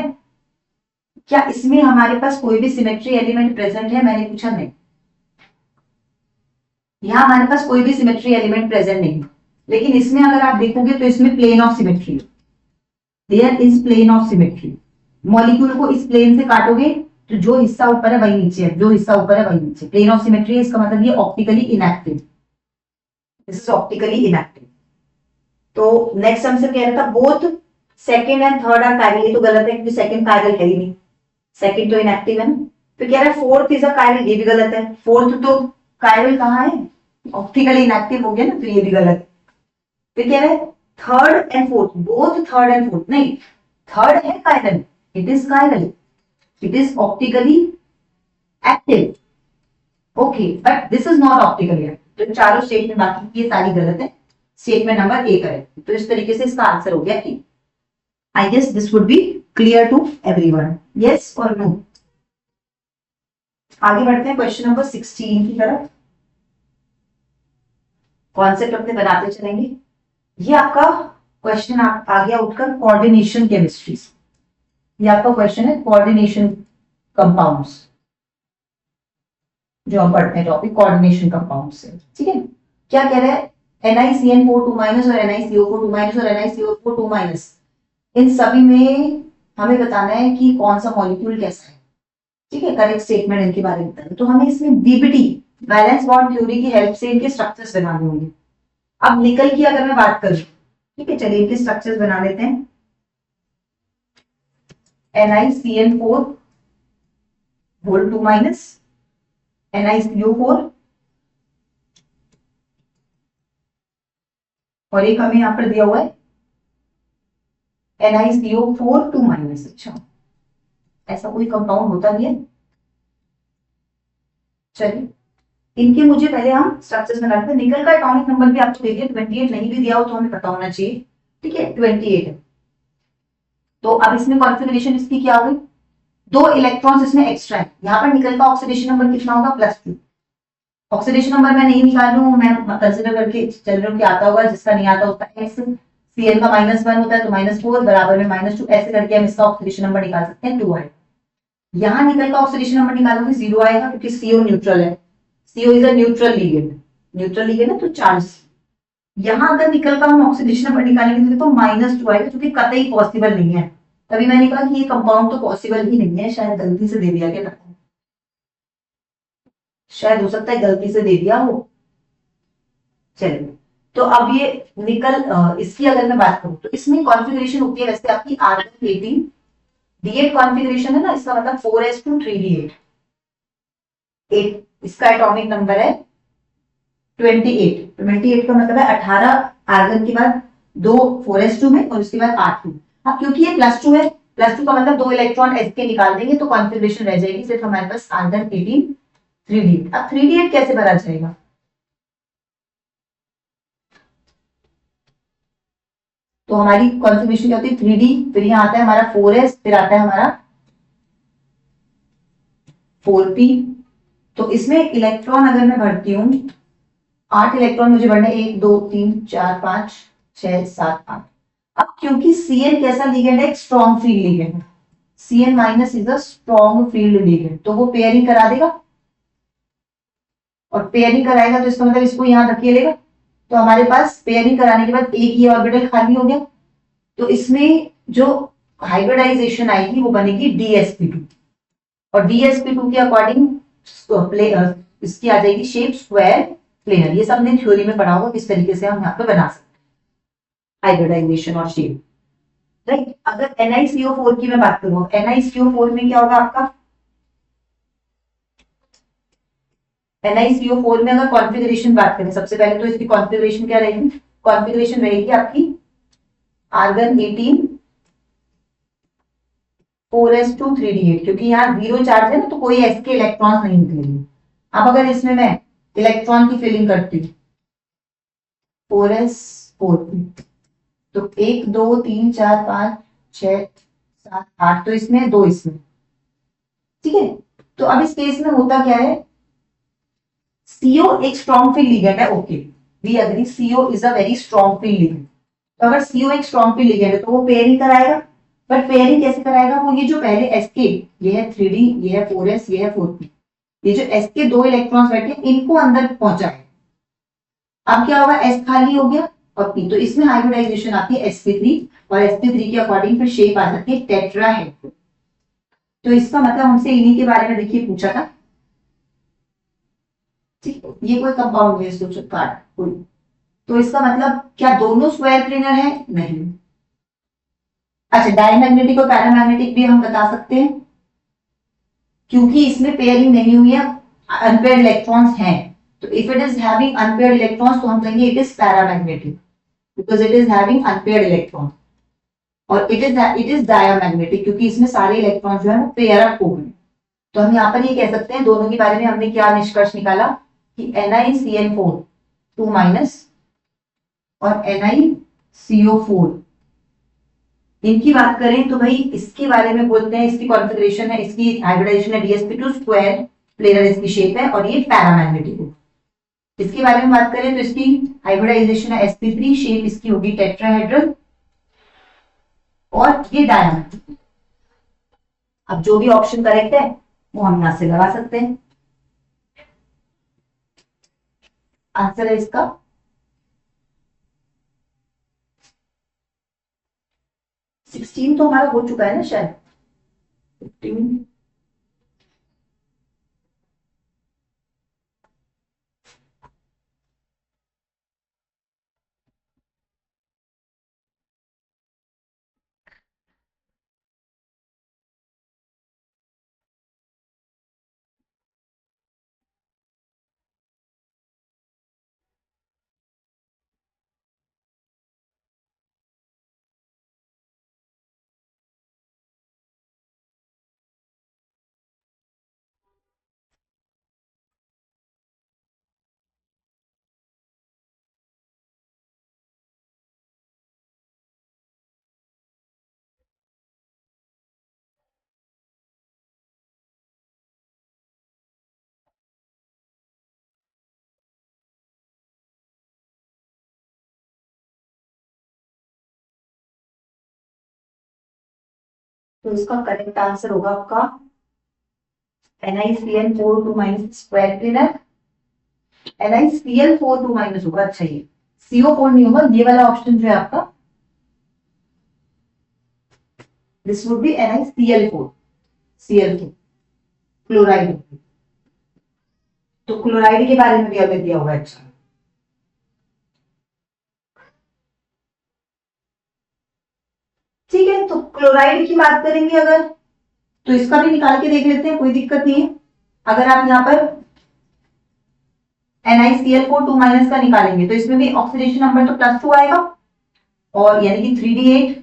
क्या इसमें हमारे पास कोई भी सिमेट्री एलिमेंट प्रेजेंट है, मैंने पूछा नहीं। यहाँ हमारे पास कोई भी सिमेट्री एलिमेंट प्रेजेंट नहीं, लेकिन इसमें अगर आप देखोगे तो इसमें plane of symmetry, there is plane of symmetry. Molecule को इस प्लेन से काटोगे तो जो हिस्सा ऊपर है वही नीचे है, जो हिस्सा ऊपर है वही नीचे, प्लेन ऑफ सिमेट्री है, इसका मतलब ये optically inactive, this is optically inactive. तो नेक्स्ट हमसे कह रहा था both second and third are chiral, ये तो गलत है क्योंकि सेकंड कायरल है ही नहीं, सेकंड तो इनएक्टिव है ना। फिर कह रहा है फोर्थ इज अ कायरल, ये भी गलत है, फोर्थ तो कायरल कहाँ है, ऑप्टिकली इनएक्टिव हो गया ना, तो ये भी गलत है। फिर कह रहा है third and fourth, both third and fourth, नहीं थर्ड है chiral, it is chiral, it is optically active, okay but this is not optically active. तो चारों स्टेटमेंट बाकी ये सारी गलत है, स्टेटमेंट नंबर ए करेक्ट। तो इस तरीके से इसका आंसर हो गया A. I guess this would be clear to everyone, yes और नो। आगे बढ़ते हैं क्वेश्चन नंबर 16 की तरफ, कॉन्सेप्ट अपने बनाते चलेंगे। ये आपका क्वेश्चन आ गया उठकर कोऑर्डिनेशन केमिस्ट्री से, ये आपका क्वेश्चन है कोऑर्डिनेशन कंपाउंड्स, जो हम पढ़ते हैं टॉपिक कोऑर्डिनेशन कंपाउंड से। ठीक है, क्या कह रहा है, NiCN4 2- और NiCO4 2- और NiCO4 2-, इन सभी में हमें बताना है कि कौन सा मॉलिक्यूल कैसा है। ठीक है, करेक्ट स्टेटमेंट इनके बारे में बताना, तो हमें इसमें BBT वैलेंस बॉन्ड थ्योरी की हेल्प से इनके स्ट्रक्चर्स बनाने होंगे। अब निकल की अगर मैं बात करूं, ठीक है चलिए इनके स्ट्रक्चर्स बना लेते हैं। NiCN4 होल 2-, NiCO4 और एक हमें यहां पर दिया हुआ है NiCO4 2-। अच्छा, ऐसा कोई कंपाउंड होता भी है, चलिए इनके मुझे पहले हम स्ट्रक्चर्स बना लेते हैं। निकल का एटॉमिक नंबर भी आपको दे दिया 28, नहीं भी दिया हो तो हमें पता होना चाहिए। ठीक है 28 है, तो अब इसमें कॉन्फिगरेशन इसकी क्या होगी, 2 इलेक्ट्रॉन्स इसमें एक्स्ट्रा है। यहाँ पर निकल का ऑक्सीडेशन नंबर कितना होगा, +2। ऑक्सीडेशन नंबर मैं नहीं निकाल रही हूँ, मैं कंसिडर करके चल रही हूँ कि आता होगा, जिसका नहीं आता उसका X, Cn का -1 होता है तो -4 बराबर में -2, ऐसे करके हम इसका ऑक्सीडेशन नंबर निकाल सकते हैं, 2 आएगा। यहाँ निकल का ऑक्सीडेशन नंबर निकालोगे 0 आएगा, क्योंकि CO न्यूट्रल है। CO is a neutral ligand, neutral ligand है तो चार्ज। यहाँ अगर निकल का हम ऑक्सीडेशन नंबर निकालेंगे तो -2 आएगा, जो कि कतई पॉसिबल नहीं है। तभी मैंने कहा कि ये कंपाउंड तो पॉसिबल ही नहीं है, शायद गलती से दे दिया गया, शायद हो सकता है गलती से दे दिया हो। चलिए, तो अब ये निकल इसकी अगर मैं बात करूं तो इसमें कॉन्फ़िगरेशन होती है वैसे आपकी आर्गन 18 D8 कॉन्फ़िगरेशन है ना, इसका मतलब 4s2 3D8। 8 इसका एटॉमिक नंबर है 28। 28 का मतलब है 18 आर्गन के बाद 2 4s2 में और उसके बाद 8 में। अब क्योंकि ये +2 है, +2 का मतलब 2 इलेक्ट्रॉन s के निकाल देंगे तो कॉन्फ़िगरेशन रह जाएगी सिर्फ हमारे पास आर्गन 18 3D8। अब 3D8 कैसे भरा जाएगा? तो हमारी कॉन्फ़िगरेशन क्या होती है 3D, फिर यहाँ आता है हमारा 4s, फिर आता है हमारा 4p। तो इसमें इलेक्ट्रॉन अगर मैं भरती हूँ 8 इलेक्ट्रॉन मुझे भरने, 1 2 3 4 5 6 7 8। अब क्योंकि Cn कैसा लिगेंड है, एक स्ट्रॉन्ग फील्ड लिगेंड है, Cn minus is a strong field ligand, तो वो पेयरिंग करा देगा, और पेयरिंग कराएगा तो इसका मतलब इसको यहां धकेलेगा, तो हमारे पास पेयरिंग कराने के बाद एक ये ऑर्बिटल खाली हो गया। तो इसमें जो हाइब्रिडाइजेशन आएगी वो बनेगी DsP2, और DsP2 के अकॉर्डिंग इसकी आ जाएगी शेप स्क्वायर प्लेनर। ये सब हमने थ्योरी में पढ़ा होगा किस तरीके से हम यहाँ पे बना सकते हैं हाइब्रिडाइजेशन और शेप, राइट। अगर NiCO4 की मैं बात करूँ, NiCO4 में क्या होगा आपका, NiCO4 में अगर कॉन्फ़िगरेशन बात करें, सबसे पहले तो इसकी कॉन्फ़िगरेशन क्या रहेगी, कॉन्फ़िगरेशन रहेगी आपकी आर्गन 18 4s2 3D8, क्योंकि यहाँ 0 चार्ज है ना तो कोई s के इलेक्ट्रॉन्स नहीं निकलेंगे। अब अगर इसमें मैं इलेक्ट्रॉन की फिलिंग करती हूँ 4s4p, तो 1 2 3 4 5 6 7 8, तो इसमें 2 इसमें, ठीक है। तो अब इस केस में होता क्या है, CO एक स्ट्रॉन्ग फील्ड लिगेंड है, okay we agree, CO is a very strong field ligand. तो अगर CO एक स्ट्रॉन्ग फील्ड लिगेंड है तो वो पेयरिंग कराएगा, बट पेयरिंग कैसे कराएगा, वो ये जो पहले S के, ये है 3D, ये है 4s, ये है 4p, ये जो S के 2 इलेक्ट्रॉन्स बैठे इनको अंदर पहुंचाए। अब क्या होगा, S खाली हो गया और P, तो इसमें हाइब्रिडाइजेशन आती है sp3, और sp3 के अकॉर्डिंग फिर शेप आ जाती है टेट्राहेड्रल। तो इसका मतलब हमसे इन्हीं के बारे में देखिए पूछा था, ठीक है, ये कोई कंपाउंड बेस्ड सोचो कार्ड कोई, तो इसका मतलब क्या दोनों स्क्वायर प्लेनर है, नहीं। अच्छा, डायमैग्नेटिक और पैरामैग्नेटिक भी हम बता सकते हैं, क्योंकि इसमें पेयरिंग नहीं हुई है, अनपेयर्ड इलेक्ट्रॉन्स हैं, तो if it is having unpaired electrons तो हम कहेंगे it is paramagnetic, because it is having unpaired electron. और इट इज डायमैग्नेटिक, क्योंकि इसमें सारे इलेक्ट्रॉन जो है वो पेयर अप हो गए। तो हम यहाँ पर ये कह सकते हैं दोनों के बारे में हमने क्या निष्कर्ष निकाला कि NiCN4 2 माइनस और NiCO4, इनकी बात करें तो भाई इसके बारे में बोलते हैं, इसकी कॉन्फ़िगरेशन है, इसकी हाइब्रिडाइजेशन है DsP2 स्क्वायर प्लेनर, इसकी शेप है, और ये पैरामैग्नेटिक है। इसके बारे में बात करें तो इसकी हाइब्रिडाइजेशन है sp3, शेप इसकी होगी टेट्राहेड्रल, और ये डायमैग्नेटिक। अब जो भी ऑप्शन करेक्ट है वो हम यहां से लगा सकते हैं, आंसर है इसका 16 तो हमारा हो चुका है ना शायद, 15 तो इसका करेक्ट आंसर होगा आपका NiCl4 2- स्क्वायर क्लीनर। NiCl4 2- होगा। अच्छा, ये CO4 नहीं होगा, ये वाला ऑप्शन जो है आपका, this would B NiCl4, Cl4 chloride. तो क्लोराइड के बारे में भी हमें दिया हुआ है। अच्छा, ठीक है, तो क्लोराइड की बात करेंगे अगर, तो इसका भी निकाल के देख लेते हैं, कोई दिक्कत नहीं है। अगर आप यहाँ पर NiCl4 2- का निकालेंगे तो इसमें भी ऑक्सीडेशन नंबर तो +2 आएगा, और यानी कि 3D8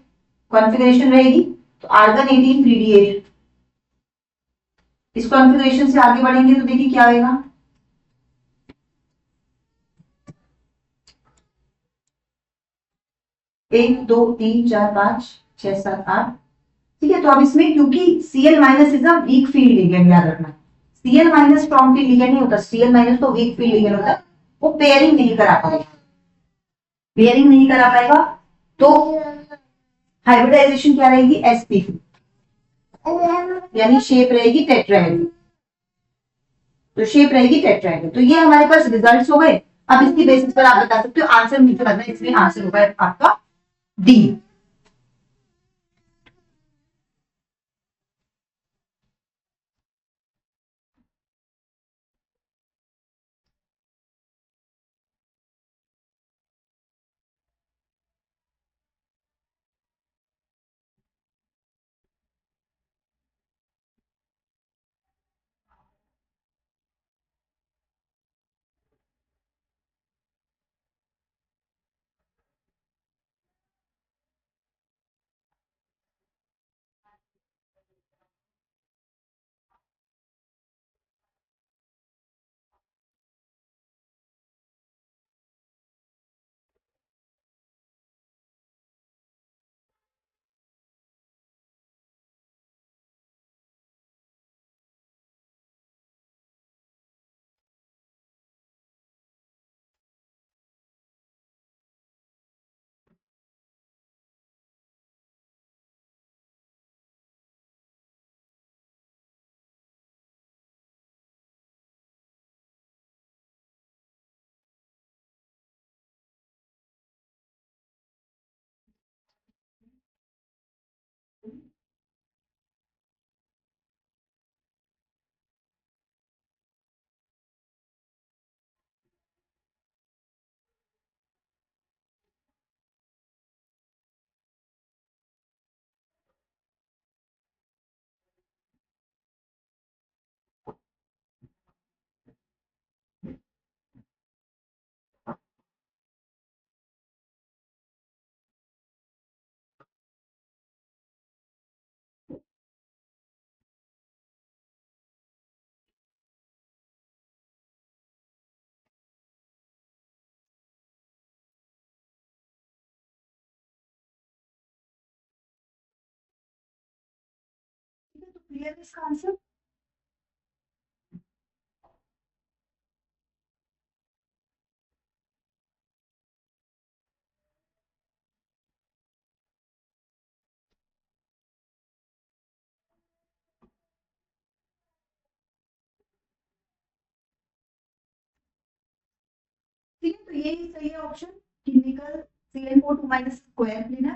कॉन्फ़िगरेशन रहेगी। तो आर्गन 18 3D8, इस कॉन्फ़िगरेशन से आगे बढ़ेंगे तो देखिए क्या आएगा। 1 2 3 4 5 6 7 8। ठीक है, तो अब इसमें क्योंकि Cl- is a weak field ligand, याद रखना। Cl- स्ट्रॉन्ग फील्ड लिगेंड नहीं होता, Cl- तो वीक फील्ड लिगेंड होता है। वो पेयरिंग नहीं करा पाएगा, पेयरिंग नहीं करा पाएगा, तो हाइब्रिडाइजेशन क्या रहेगी, sp, यानी शेप रहेगी टेट्राहेड्रल। तो शेप रहेगी टेट्राहेड्रल। तो ये हमारे पास रिजल्ट्स हो गए। अब इसकी बेसिस पर आप बता सकते हो आंसर मुझे लगता है इसमें आंसर होगा आपका डी। ठीक है, तो क्लियर है इसका आंसर। ठीक है, तो यही सही है ऑप्शन कि निकल Cl4 2- स्क्वायर क्लीनर,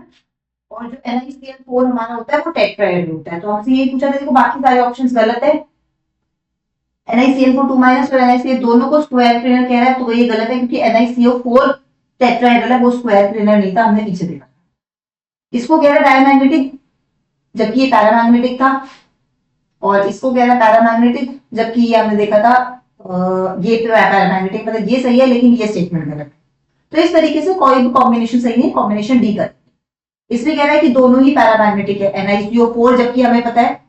और जो NiCl4 हमारा होता है वो टेट्राहेड्रल होता है। तो हमसे यही पूछा था, देखो बाकी सारे ऑप्शंस गलत है। NiCl4 2- और NiCl दोनों को स्क्वायर क्लीनर कह रहा है, तो ये गलत है क्योंकि NiCO4 टेट्राहेड्रल है, वो स्क्वायर क्लीनर नहीं था, हमने नीचे देखा। इसको कह रहा है डायमैग्नेटिक, जबकि ये पैरामैग्नेटिक था, और इसको कह रहा है पैरामैग्नेटिक, जबकि ये हमने देखा था ये पैरामैग्नेटिक। मतलब ये सही है लेकिन ये स्टेटमेंट गलत है। तो इस तरीके से कोई भी कॉम्बिनेशन सही नहीं, कॉम्बिनेशन डी कर। इसमें कह रहा है कि दोनों ही पैरामैग्नेटिक है, NiCO4, जबकि हमें पता है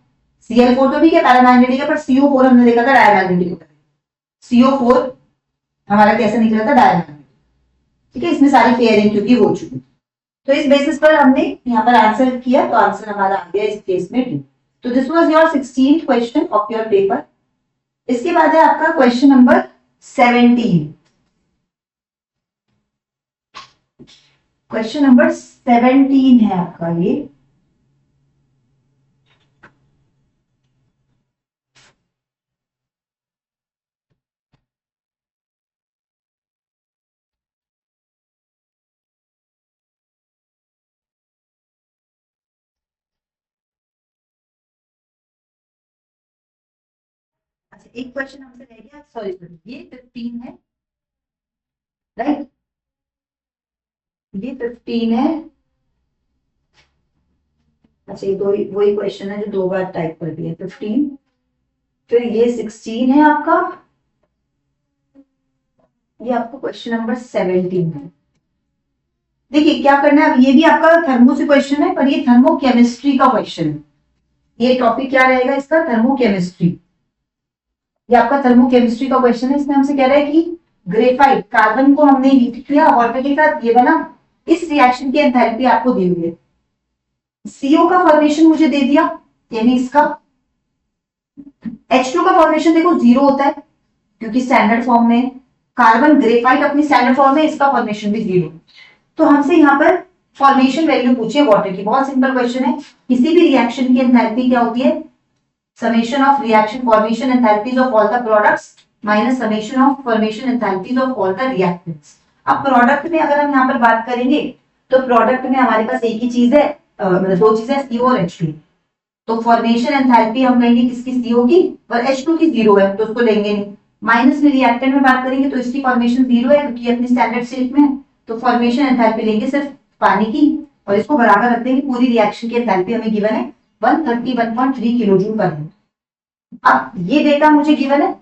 Cl4 तो ठीक है पैरामैग्नेटिक है, पर CO4 हमने देखा था डायमैग्नेटिक होता है। CO4 हमारा कैसे निकला था, डायमैग्नेटिक। ठीक है, इसमें सारी पेयरिंग क्योंकि हो चुकी। तो इस बेसिस पर हमने यहाँ पर आंसर किया, तो आंसर हमारा आ गया इस केस में डी। तो this was your 16th question of your paper. इसके बाद है आपका क्वेश्चन नंबर 17। क्वेश्चन नंबर 17 है आपका ये। अच्छा एक क्वेश्चन हमसे रह गया, सॉरी सॉरी, ये 15 है राइट, ये 15 है। अच्छा ये दो वही क्वेश्चन है जो दो बार टाइप कर दिया, 15, फिर ये 16 है आपका, ये आपको क्वेश्चन नंबर 17 है। देखिए क्या करना है, अब ये भी आपका थर्मो से क्वेश्चन है, पर ये थर्मो केमिस्ट्री का क्वेश्चन है। ये टॉपिक क्या रहेगा इसका, थर्मो केमिस्ट्री। ये आपका थर्मो केमिस्ट्री का क्वेश्चन है। इसमें हमसे कह रहा है कि ग्रेफाइट कार्बन को हमने हीट किया, वाटर के साथ ये बना, इस रिएक्शन की एंथैल्पी आपको दी हुई है। सीओ का फॉर्मेशन मुझे दे दिया, यानी इसका H2 का फॉर्मेशन देखो 0 होता है क्योंकि स्टैंडर्ड फॉर्म में, कार्बन ग्रेफाइट अपनी स्टैंडर्ड फॉर्म में, इसका फॉर्मेशन भी 0। तो हमसे यहाँ पर फॉर्मेशन वैल्यू पूछिए वाटर की। बहुत सिंपल क्वेश्चन है, किसी भी रिएक्शन की एंथैल्पी क्या होती है, summation of reaction formation enthalpies of all the products minus summation of formation enthalpies of all the reactants। अब प्रोडक्ट में अगर हम यहाँ पर बात करेंगे तो प्रोडक्ट में हमारे पास एक ही चीज है, मतलब दो चीजें, CO और H2। तो फॉर्मेशन एंथैल्पी हम कहेंगे किसकी, CO की, और H2 की 0 है तो उसको लेंगे नहीं। माइनस में रिएक्टेंट में बात करेंगे तो इसकी फॉर्मेशन 0 है क्योंकि अपनी स्टैंडर्ड स्टेट में है, तो फॉर्मेशन एंथैल्पी लेंगे सिर्फ पानी की, और इसको बराबर रख देंगे। पूरी रिएक्शन की एंथैल्पी हमें गिवन है 131.3 किलो जूल पर मिनट। अब ये डेटा मुझे गिवन है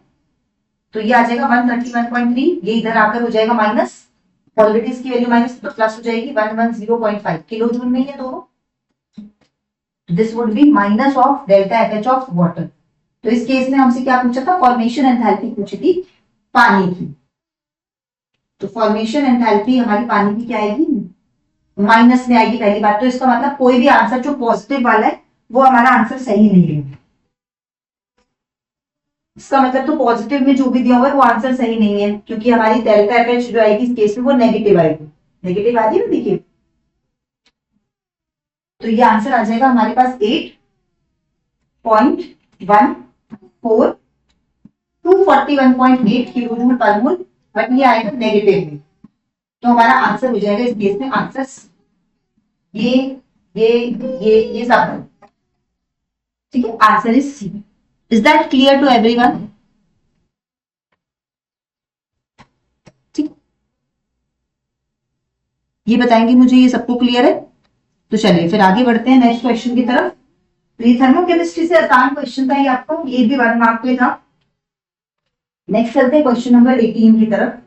तो ये आ जाएगा 131.3, ये इधर आकर हो जाएगा माइनस, ऑलरेडी इसकी वैल्यू माइनस तो प्लस हो जाएगी 110.5 किलो जूल में ये दोनों। This would B minus of delta FH of water. तो इस केस में हमसे क्या पूछा था, फॉर्मेशन एंथैल्पी पूछी थी पानी की। तो फॉर्मेशन एंथैल्पी हमारी पानी की क्या आएगी, माइनस में आएगी पहली बात। तो इसका मतलब कोई भी आंसर जो पॉजिटिव वाला है वो हमारा आंसर सही नहीं है। इसका मतलब तो पॉजिटिव में जो भी दिया हुआ है वो आंसर सही नहीं है, क्योंकि हमारी डेल्टा एफएच जो आएगी इस केस में वो नेगेटिव आएगी। नेगेटिव आ रही है ना, देखिए। तो ये आंसर आ जाएगा हमारे पास 8.14, 241.8 किलो जूल पर मोल, बट ये आएगा नेगेटिव में। तो हमारा आंसर हो जाएगा इस केस में, आंसर ये सब ठीक है। Answer is C. Is that clear to everyone? ठीक, ये बताएंगे मुझे ये सबको क्लियर है? तो चलिए फिर आगे बढ़ते हैं नेक्स्ट क्वेश्चन की तरफ। तो ये थर्मोकेमिस्ट्री से आसान क्वेश्चन था ये आपको, ये भी 1 मार्क पे था। नेक्स्ट चलते हैं क्वेश्चन नंबर 18 की तरफ,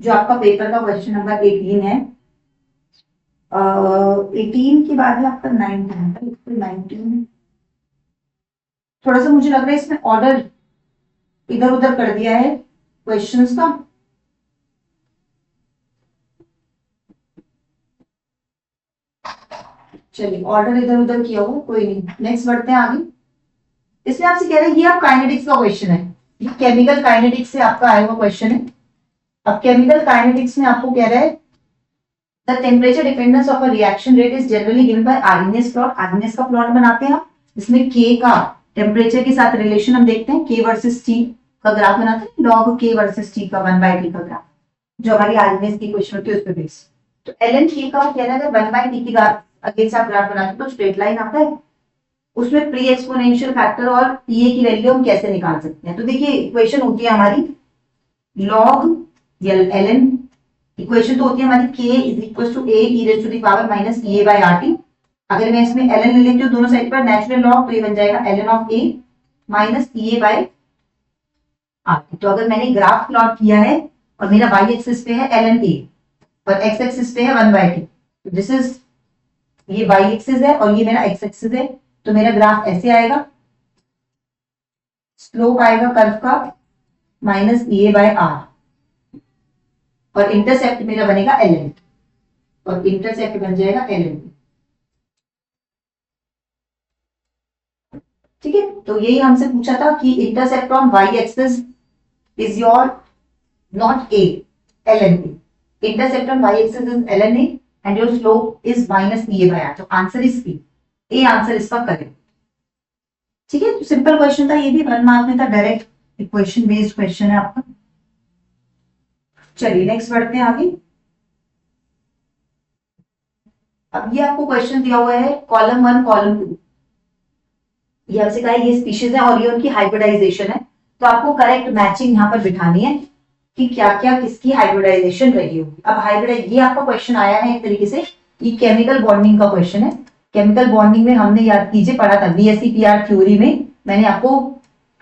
जो आपका पेपर का क्वेश्चन नंबर 18 है। 18 के बाद है आपका 19 था, 19 थोड़ा सा मुझे लग रहा है इसमें ऑर्डर इधर उधर कर दिया है क्वेश्चंस का। चलिए ऑर्डर इधर उधर किया हुआ, कोई नहीं, नेक्स्ट बढ़ते हैं आगे। इसमें आपसे कह रहे हैं ये आप काइनेटिक्स का क्वेश्चन है, ये केमिकल काइनेटिक्स से आपका आया हुआ क्वेश्चन है। अब केमिकल काइनेटिक्स में आपको कह रहा है the temperature dependence of a reaction rate is generally given by RNS plot. RNS का प्लॉट बनाते हैं हम, इसमें के का टेम्परेचर के साथ रिलेशन हम देखते हैं, के वर्सेस टी का ग्राफ बनाते हैं, लॉग के वर्सेस टी का 1/t का ग्राफ, जो हमारी आरएनएस की क्वेश्चन होती है उस पर बेस। तो एल एन के का कहना है 1/t की अगेंस्ट आप ग्राफ बनाते तो स्ट्रेट लाइन आता है, उसमें प्री एक्सपोनेंशियल फैक्टर और पीए की वैल्यू हम कैसे निकाल सकते हैं। तो देखिए इक्वेशन होती है हमारी लॉग एल एन, इक्वेशन तो होती है हमारी k is equal to a e raise to the power minus e by rt। अगर मैं इसमें ln ले लेती हूँ दोनों साइड पर नेचुरल लॉग, तो ये बन जाएगा ln of a minus e by rt। तो अगर मैंने ग्राफ प्लॉट किया है और मेरा y एक्सिस पे है ln a और x एक्सिस पे है 1/t, तो दिस इज, ये y एक्सिस है और ये मेरा x एक्सिस है, तो मेरा ग्राफ ऐसे आएगा, स्लोप आएगा कर्व का माइनस e बाय r, और इंटरसेप्ट मेरा बनेगा ln, और इंटरसेप्ट बन जाएगा ln। ठीक है, तो यही हमसे पूछा था कि intercept on y axis is your naught a, ln a, intercept on y axis is ln a and your slope is minus e by r। तो answer is b, a answer इसका करेक्ट। ठीक है, तो simple question था, ये भी 1 mark में था, डायरेक्ट इक्वेशन बेस्ड क्वेश्चन है आपका। चलिए नेक्स्ट बढ़ते हैं आगे। अब ये आपको क्वेश्चन दिया हुआ है कॉलम 1 कॉलम 2, ये हमसे कहा है ये स्पीशीज है और ये उनकी हाइब्रिडाइजेशन है। तो आपको करेक्ट मैचिंग यहाँ पर बिठानी है कि क्या क्या किसकी हाइब्रिडाइजेशन रही होगी। अब हाइब्रिडाइज ये आपका क्वेश्चन आया है एक तरीके से, ये केमिकल बॉन्डिंग का क्वेश्चन है। केमिकल बॉन्डिंग में हमने याद कीजिए पढ़ा था VSEPR थ्योरी में, मैंने आपको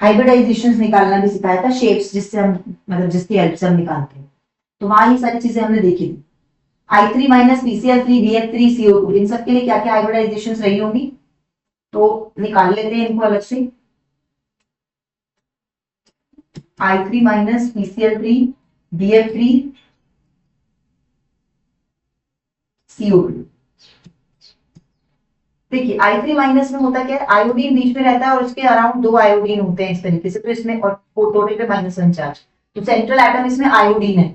हाइब्रिडाइजेशन निकालना भी सिखाया था, शेप्स जिससे हम मतलब जिसकी हेल्प से हम निकालते हैं। तो वहां ये सारी चीजें हमने देखी थी। I3 minus PCl3 BF3 CO2 इन सब के लिए क्या क्या हाइब्रिडाइजेशन रही होगी, तो निकाल लेते हैं इनको अलग से। I3 minus PCl3 BF3 CO2। देखिए I3 माइनस में होता क्या है, आयोडीन बीच में रहता है और उसके अराउंड 2 आयोडीन होते हैं इस तरीके से, तो इसमें और टोटल पे -1 चार्ज, तो सेंट्रल एटम इसमें आयोडीन है।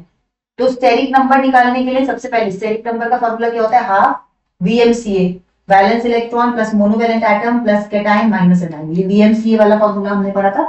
तो स्टेरिक नंबर निकालने के लिए सबसे पहले स्टेरिक नंबर का फॉर्मूला क्या होता है, half VMCA, valence electron plus monovalent atom plus cation minus A9, ये VMCA वाला फॉर्मूला हमने पढ़ा था।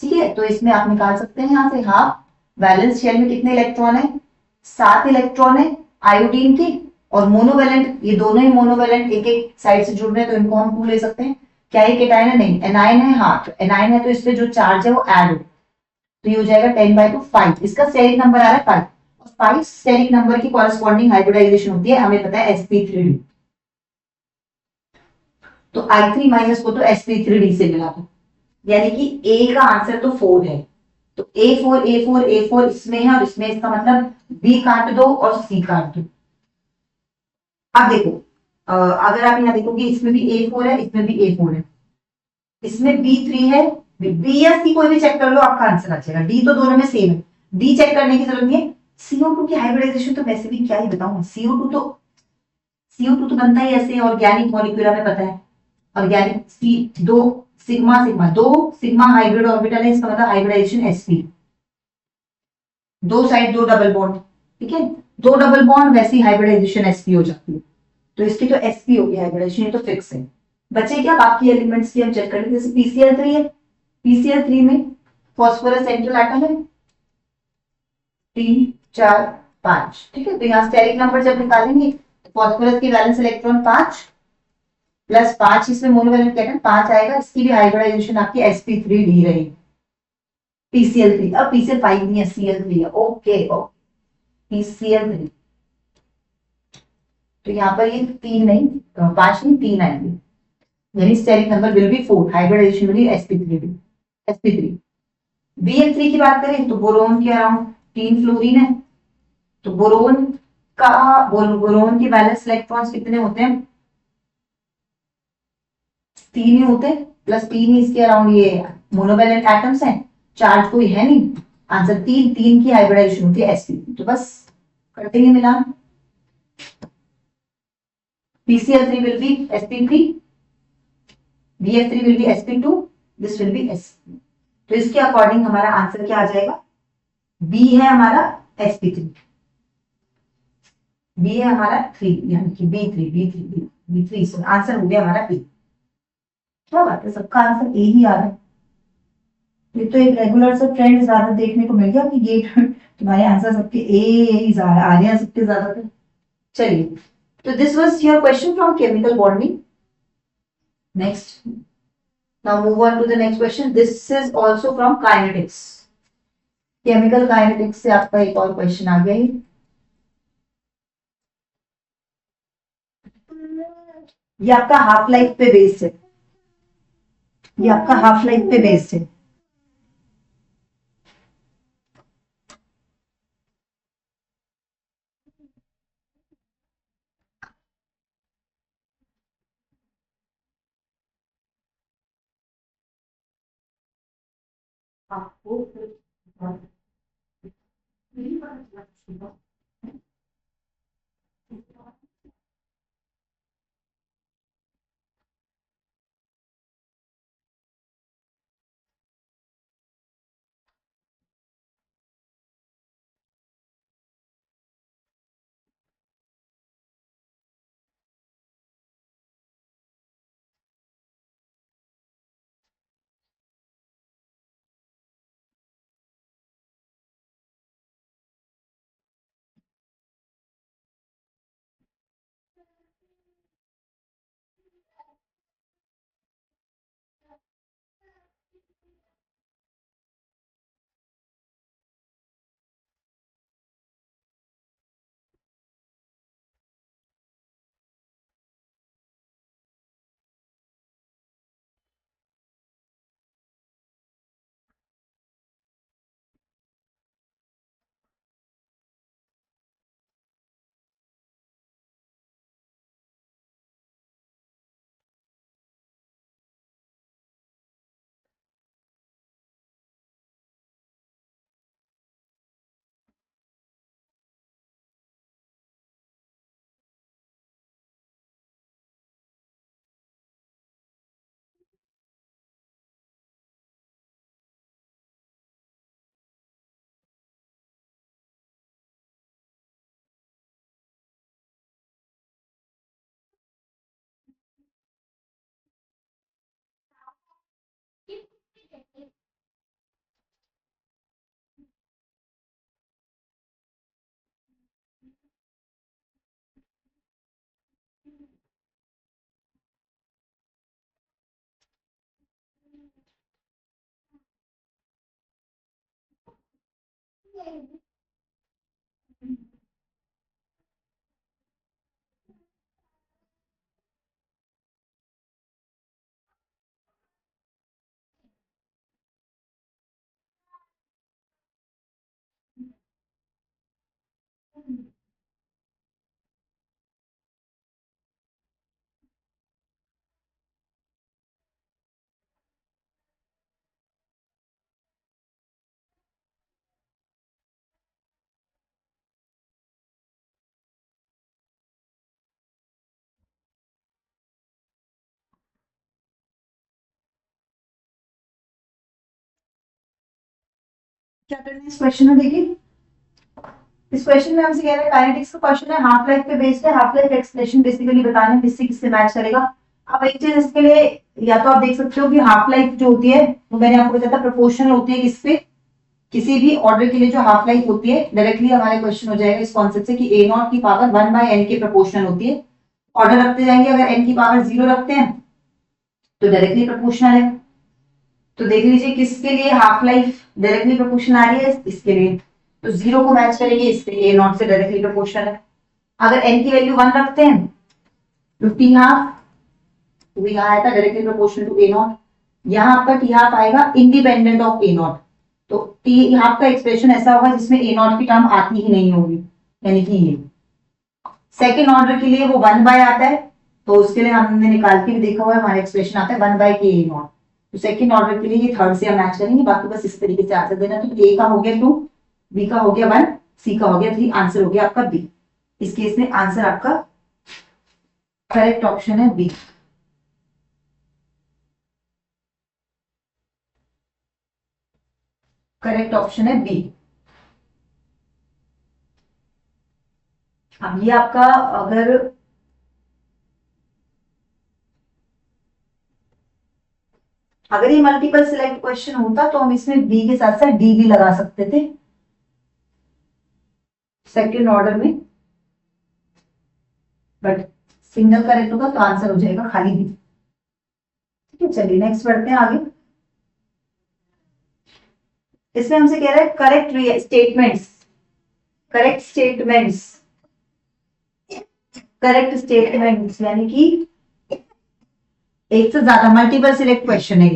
ठीक है, तो इसमें आप निकाल सकते हैं यहाँ से हाफ, वैलेंस शेल में कितने इलेक्ट्रॉन है, 7 इलेक्ट्रॉन है आयोडीन के, और मोनोवेलेंट ये दोनों ही मोनोवेलेंट एक एक साइड से जुड़ रहे हैं तो इनको हम 2 ले सकते हैं। क्या ये केटाइन है, नहीं एनाइन है, हाँ तो एनाइन है तो इससे जो चार्ज है वो ऐड हो, तो ये हो जाएगा 10/2 5, इसका स्टेरिक नंबर आ रहा है 5, और 5 स्टेरिक नंबर की कॉरेस्पॉन्डिंग हाइब्रिडाइजेशन होती है, हमें पता है sp3d, तो I3 माइनस को तो sp3d से मिला था, यानी कि ए का आंसर तो 4 है, तो A4 इसमें है और इसमें, इसका मतलब बी काट दो और सी काट दो। अब देखो अगर आप यहाँ देखोगे इसमें भी A4 है, इसमें भी A4 है, इसमें B3 है, बी या सी कोई भी चेक कर लो आपका आंसर आ जाएगा, डी तो दोनों में सेम है, डी चेक करने की जरूरत नहीं है। CO2 की हाइब्रिडाइजेशन तो वैसे भी क्या ही बताऊं, CO2 तो बनता ही ऐसे ऑर्गेनिक मॉलिक्यूल में पता है, ऑर्गेनिक सी दो सिग्मा सिग्मा, दो सिग्मा हाइब्रिड ऑर्बिटल है, इसका मतलब हाइब्रिडाइजेशन sp, दो साइड दो डबल बॉन्ड, ठीक है, दो डबल बॉन्ड वैसी हाइब्रिडाइजेशन sp हो जाती है, तो इसकी तो sp हो गया हाइब्रिडाइजेशन, ये तो फिक्स है। बचे क्या बाकी एलिमेंट्स की हम चेक करेंगे, जैसे PCl3 है, PCl3 में फॉस्फोरस सेंट्रल एटम है 3 4 5, ठीक है, तो यहाँ स्टेरिक नंबर जब निकालेंगे तो फॉस्फोरस की वैलेंस इलेक्ट्रॉन 5 प्लस 5, इसमें मोनोवेलेंट केटन 5 आएगा, इसकी भी हाइब्रिडाइजेशन आपकी sp3d रहेगी। PCl3, अब PCl5 नहीं है, Cl3 है, ओके ओके PCl3, तो यहाँ पर ये 3 नहीं 5 नहीं 3 आएंगे, यानी steric number will be 4, hybridization will be sp3 Bl3 की बात करें तो बोरोन के अराउंड 3 फ्लोरीन है, तो बोरोन के वैलेंस इलेक्ट्रॉन्स कितने होते हैं, 3 ही होते हैं, प्लस 3 ही इसके अराउंड ये मोनोवेलेंट एटम्स हैं, चार्ज कोई है नहीं, आंसर 3 3 की हाइब्रिडाइजेशन होती है sp, तो बस कर देंगे मिलान, PCl3 will be sp3, BF3 will be sp2, this will be sp, तो इसके अकॉर्डिंग हमारा आंसर क्या आ जाएगा, बी है हमारा sp3, बी है हमारा 3, यानी कि B3 आंसर हो गया हमारा बी। क्या बात है, सबका आंसर ए ही आ रहा है, ये तो एक रेगुलर सा ट्रेंड ज्यादा देखने को मिल गया कि ये तुम्हारे आंसर सबके ए ही आ रहे हैं सबके ज्यादातर। चलिए, तो this was your question from chemical bonding. Next, now move on to the next question, this is also from kinetics, chemical kinetics से आपका एक और क्वेश्चन आ गया है। ये आपका हाफ लाइफ पे बेस्ड है, ये आपका हाफ लाइफ पे बेस्ड है। आपको क्या करना है इस क्वेश्चन में? देखिए, इस क्वेश्चन में हमसे कह रहा है काइनेटिक्स का क्वेश्चन है, हाफ लाइफ पे बेस्ड है, हाफ लाइफ एक्सप्रेशन बेसिकली बताना है किससे किससे मैच करेगा। अब एक चीज इसके लिए, या तो आप देख सकते हो कि हाफ लाइफ जो होती है वो मैंने आपको बताया था प्रोपोर्शनल होती है किस पे, किसी भी ऑर्डर के लिए जो हाफ लाइफ होती है डायरेक्टली हमारे क्वेश्चन हो जाएगा इस कॉन्सेप्ट से कि ए नॉट की पावर 1/n के प्रोपोर्शनल होती है। ऑर्डर रखते जाएंगे, अगर n की पावर 0 रखते हैं तो डायरेक्टली प्रोपोर्शनल है। तो देख लीजिए किसके लिए हाफ लाइफ डायरेक्टली प्रोपोर्शनल आ रही है, इसके लिए तो 0 को मैच करेंगे, इससे ए नॉट से डायरेक्टली प्रोपोर्शनल है। अगर n की वैल्यू 1 रखते हैं तो टी हाफ, तो यहाँ आया था directly proportional to A naught. यहाँ आपका टी हाफ आएगा इंडिपेंडेंट ऑफ ए नॉट, तो टी हाफ का एक्सप्रेशन ऐसा होगा जिसमें ए नॉट की टर्म आती ही नहीं होगी, यानी कि ये सेकेंड ऑर्डर के लिए वो 1 बाय आता है, तो उसके लिए हमने निकाल के भी देखा हुआ है, हमारा एक्सप्रेशन आता है 1/k0। तो सेकेंड ऑर्डर के लिए ये थर्ड से हम मैच करेंगे, बाकी बस इस तरीके से आंसर देना। तो ए का हो गया 2, बी का हो गया 1, सी का हो गया 3, आंसर हो गया आपका बी। इस केस में आंसर आपका करेक्ट ऑप्शन है बी। करेक्ट ऑप्शन है बी। अब ये आपका, अगर अगर ये मल्टीपल सिलेक्ट क्वेश्चन होता तो हम इसमें बी के साथ साथ डी भी लगा सकते थे सेकेंड ऑर्डर में, बट सिंगल करेक्ट होगा तो आंसर हो जाएगा खाली बी। ठीक है, चलिए नेक्स्ट बढ़ते हैं आगे। इसमें हमसे कह रहा है correct statements, correct statements, correct statements यानी कि एक से ज्यादा मल्टीपल सिलेक्ट क्वेश्चन है।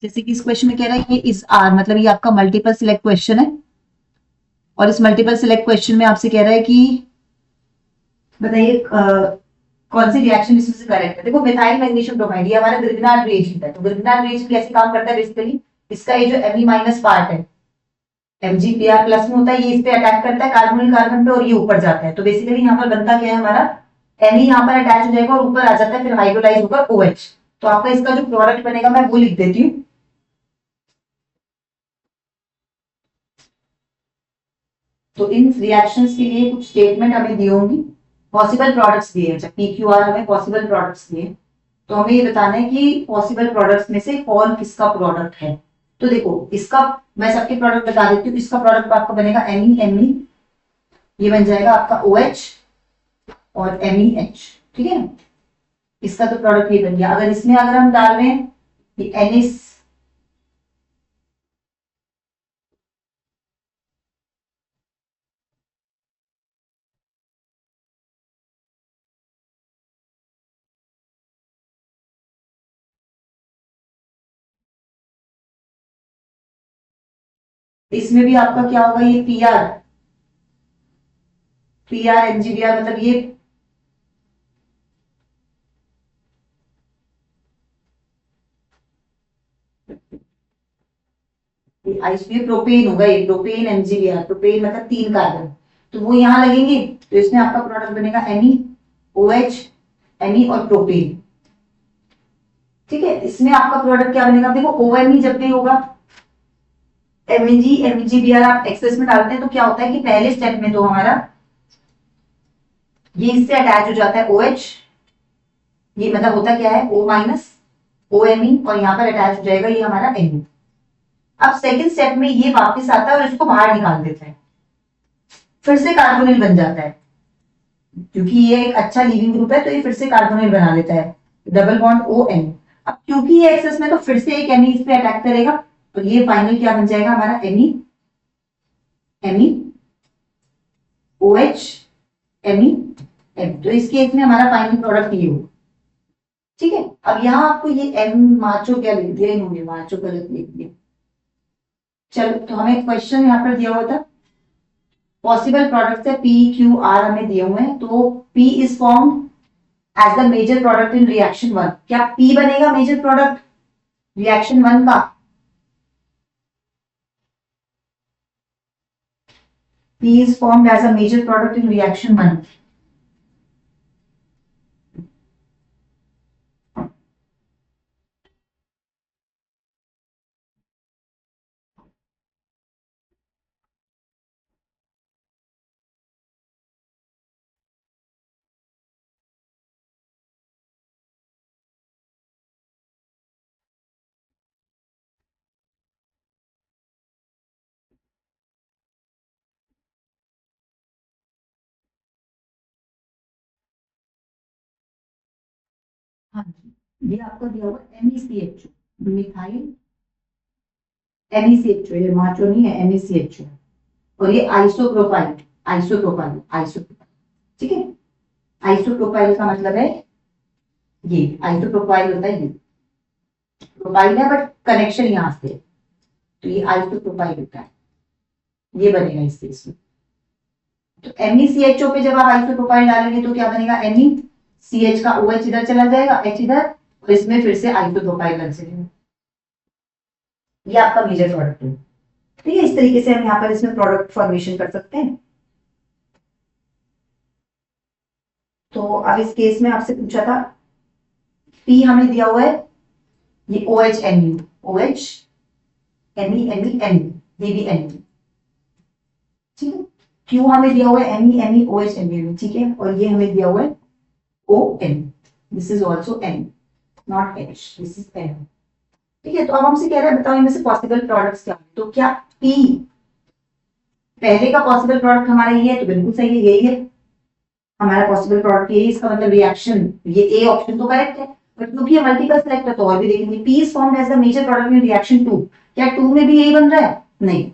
जैसे कि इस क्वेश्चन में कह रहा है ये इज आर, मतलब ये आपका मल्टीपल सिलेक्ट क्वेश्चन है, और इस मल्टीपल सिलेक्ट क्वेश्चन में आपसे कह रहा है कि बताइए कौन सी रिएक्शन इसमें से करेक्ट है। देखो मिथाइल मैग्नीशियम ब्रोमाइड ये हमारा ग्रिग्नार्ड रिएजेंट है, तो ग्रिग्नार्ड रिएजेंट कैसे काम करता है बेसिकली, इसका ये जो Me माइनस पार्ट है MgPr प्लस में होता है, ये इस पे अटैक करता है कार्बोनिल कार्बन पे और ये ऊपर जाता है, तो बेसिकली यहाँ पर बनता क्या है हमारा Me यहाँ पर अटैच हो जाएगा और ऊपर आ जाता है, फिर हाइड्रोलाइज होकर OH। तो आपका इसका जो प्रोडक्ट बनेगा मैं वो लिख देती हूँ। तो इन रिएक्शंस के लिए कुछ स्टेटमेंट हमें दी होंगी, पॉसिबल प्रोडक्ट्स दिए हैं, PQR हमें पॉसिबल प्रोडक्ट्स दिए, तो हमें ये बताना है कि पॉसिबल प्रोडक्ट्स में से कौन किसका प्रोडक्ट है। तो देखो इसका मैं सबके प्रोडक्ट बता देती हूँ, इसका प्रोडक्ट आपका बनेगा Me, ये बन जाएगा आपका OH और MEH, ठीक है। इसका तो प्रोडक्ट ये बन गया। अगर इसमें अगर हम डाल रहे हैं कि NS इसमें भी आपका क्या होगा, ये PR MgBr, मतलब ये आइसोप्रोपेन प्रोपेन होगा, ये प्रोपेन MgBr, प्रोपेन मतलब 3 कार्बन, तो वो यहां लगेंगे, तो इसमें आपका प्रोडक्ट बनेगा Me, OH, Me और प्रोपेन, ठीक है। इसमें आपका प्रोडक्ट क्या बनेगा, देखो OMe जब भी होगा MgBr आप एक्सेस में डालते हैं तो क्या होता है कि पहले स्टेप में तो हमारा ये इससे अटैच हो जाता है OH, ये मतलब होता क्या है O माइनस OMe, और यहाँ पर अटैच हो जाएगा ये हमारा Me। अब सेकंड स्टेप में ये वापस आता है और इसको बाहर निकाल देता है, फिर से कार्बोनिल बन जाता है, क्योंकि ये एक अच्छा लीविंग ग्रुप है तो ये फिर से कार्बोनिल बना लेता है, डबल बॉन्ड ON। अब क्योंकि ये एक्सेस में तो फिर से एक Me इस पे अटैक करेगा, तो ये फाइनल क्या बन जाएगा हमारा Me OH Me M, तो इस केस में हमारा फाइनल प्रोडक्ट ये होगा, ठीक है। अब यहाँ आपको ये M माचो क्या लिख दिया इन्होंने, माचो गलत लिख दिया। चलो तो हमें क्वेश्चन यहाँ पर दिया हुआ था पॉसिबल प्रोडक्ट है PQR हमें दिए हुए हैं, तो P is form as the major product in reaction 1, क्या P बनेगा मेजर प्रोडक्ट रिएक्शन 1 का, P is formed as a major product in reaction 1. हाँ जी, ये आपको दिया हुआ MECHO, मिथाइल MECHO, ये माचो नहीं है MECHO, और ये आइसोप्रोपाइल, ठीक है। आइसोप्रोपाइल का मतलब है ये आइसोप्रोपाइल होता है, ये प्रोपाइल है बट कनेक्शन यहां से, तो ये आइसोप्रोपाइल होता है, ये बनेगा इससे इसमें। तो MECHO पे जब आप आइसोप्रोपाइल डालेंगे तो क्या बनेगा, CH का OH इधर चला जाएगा, H इधर, और इसमें फिर से आइसोप्रोपाइल लग जाएगा, ये आपका मेजर प्रोडक्ट है, ठीक है। इस तरीके से हम यहाँ पर इसमें प्रोडक्ट फॉर्मेशन कर सकते हैं। तो अब इस केस में आपसे पूछा था P हमें दिया हुआ है ये OH Me, OH Me Me Me, ये भी Me, ठीक है। Q हमें दिया हुआ है Me Me OH Me, ठीक है, और ये हमें दिया हुआ है ON, this is also N, not H, this is N, ठीक है। तो अब हमसे कह रहा है बताओ इनमें से पॉसिबल प्रोडक्ट्स क्या है, तो क्या P पहले का पॉसिबल प्रोडक्ट हमारा ये है, तो बिल्कुल सही है, यही है हमारा पॉसिबल प्रोडक्ट, यही इसका मतलब रिएक्शन, ये ए ऑप्शन तो करेक्ट है, बट क्योंकि ये मल्टीपल सेलेक्ट है तो और भी देखेंगे। P is formed as the major product in reaction 2, क्या 2 में भी यही बन रहा है, नहीं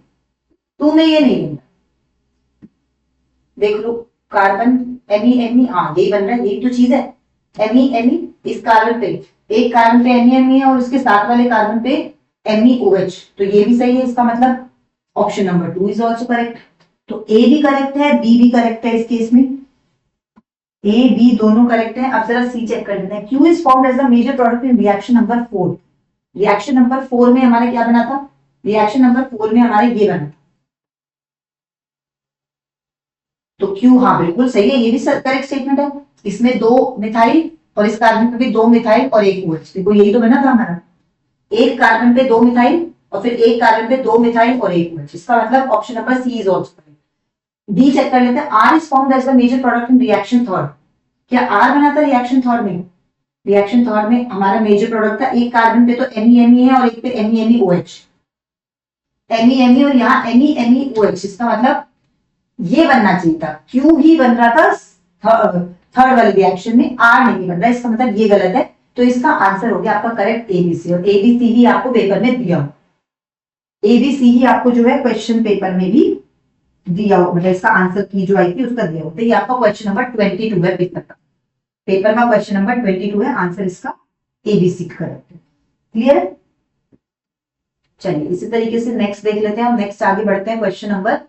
2 में ये नहीं बन रहा, देख लो कार्बन Me हाँ यही बन रहा है, यही तो चीज है Me इस कार्बन पे, एक कार्बन पे Me है और उसके साथ वाले कार्बन पे MEOH, तो ये भी सही है, इसका मतलब option number 2 is also correct. तो ए भी करेक्ट है, बी भी करेक्ट है इस केस में, ए बी दोनों करेक्ट है। अब जरा सी चेक कर लेते हैं। Q is formed as the major product in reaction number 4। Reaction number 4 में हमारा क्या बना था? रिएक्शन नंबर 4 में हमारा ये बना था, तो क्यू हाँ बिल्कुल सही है, ये भी करेक्ट स्टेटमेंट है। इसमें 2 मिथाइल और इस कार्बन पे भी 2 मिथाइल और 1 OH, देखो यही तो बना था हमारा, एक कार्बन पे 2 मिथाइल और फिर एक कार्बन पे 2 मिथाइल और 1 OH, इसका मतलब option number C is also correct. D check कर लेते हैं। R is formed as the major product in reaction third. क्या आर बना था रिएक्शन थर्ड में? रिएक्शन थर्ड में हमारा मेजर प्रोडक्ट था, एक कार्बन पे तो MEME है और एक पे MEMEOH, MEME और यहाँ MEMEOH, इसका मतलब ये बनना चाहिए था, क्यू ही बन रहा था थर्ड वाले रिएक्शन में, आर नहीं बन रहा, इसका मतलब ये गलत है। तो इसका आंसर हो गया आपका करेक्ट ABC, और ABC ही आपको पेपर में दिया हो, ABC ही आपको जो है क्वेश्चन पेपर में भी दिया हो, मतलब इसका आंसर की जो आई थी उसका दिया हो। तो ये आपका क्वेश्चन नंबर 22 है पेपर का, पेपर का क्वेश्चन नंबर 22 है, आंसर इसका ABC करेक्ट है। क्लियर है? चलिए इसी तरीके से नेक्स्ट देख लेते हैं, हम नेक्स्ट आगे बढ़ते हैं क्वेश्चन नंबर।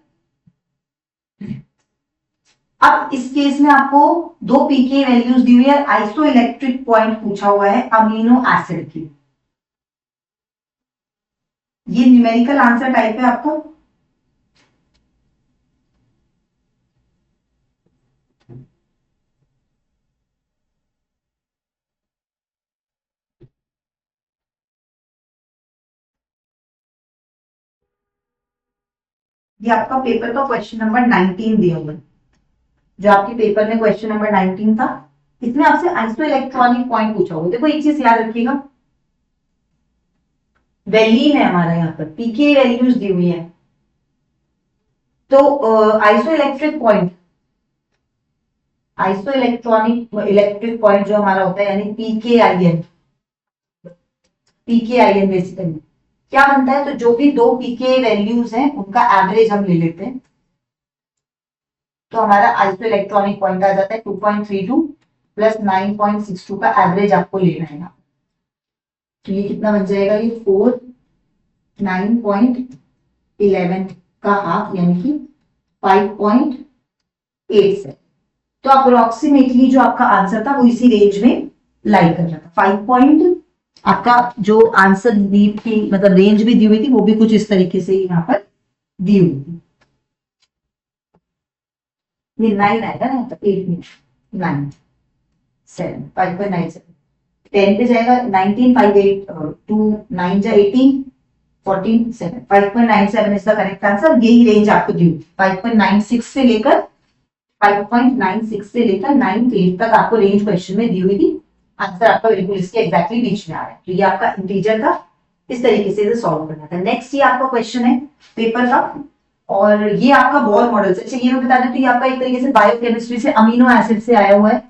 अब इस केस में आपको 2 पीके वैल्यूज दी हुई है, आइसो इलेक्ट्रिक पॉइंट पूछा हुआ है अमीनो एसिड की। ये न्यूमेरिकल आंसर टाइप है आपको, ये आपका पेपर का क्वेश्चन नंबर 19 दिया हुआ है, जो आपके पेपर में क्वेश्चन नंबर 19 था, इसमें आपसे आइसो इलेक्ट्रॉनिक पॉइंट पूछा हुआ है। देखो एक चीज याद रखिएगा, वैल्यू है हमारा यहाँ पर पीके वैल्यूज दी हुई है, तो iso electric point, iso electric point जो हमारा होता है यानी PKIN, PKIN बेसिकली क्या बनता है, तो जो भी 2 पीके वैल्यूज हैं उनका एवरेज हम ले लेते हैं, तो हमारा आइसो इलेक्ट्रॉनिक पॉइंट आ जाता है 2.32 प्लस 9.62 का एवरेज आपको लेना है यहाँ, तो ये कितना बन जाएगा, ये 4 9.11 का हाफ यानी कि 5.8 से, तो अप्रोक्सीमेटली जो आपका आंसर था वो इसी रेंज में लाई कर रहा था। 5 पॉइंट आपका जो आंसर दी थी, मतलब रेंज भी दी हुई थी, वो भी कुछ इस तरीके से यहाँ पर दी हुई थी। ये 9 आएगा ना, तो 8 में 9 7 5.97 10 पे जाएगा 19 5 8 2 9 जा 18 14 7 5.97 इज द करेक्ट आंसर। यही रेंज आपको दी हुई 5.96 से लेकर 5.96 से लेकर 9.8 तक आपको रेंज क्वेश्चन में दी हुई थी। आंसर आपका बिल्कुल इसके एग्जैक्टली बीच में आ रहा है, तो ये आपका इंटीजर था, इस तरीके से इसे सॉल्व करना था। नेक्स्ट ये आपका क्वेश्चन है पेपर का, और ये आपका बॉल मॉडल से, अच्छा ये मैं बता दें तो ये आपका एक तरीके से बायोकेमिस्ट्री से अमीनो एसिड से आया हुआ है,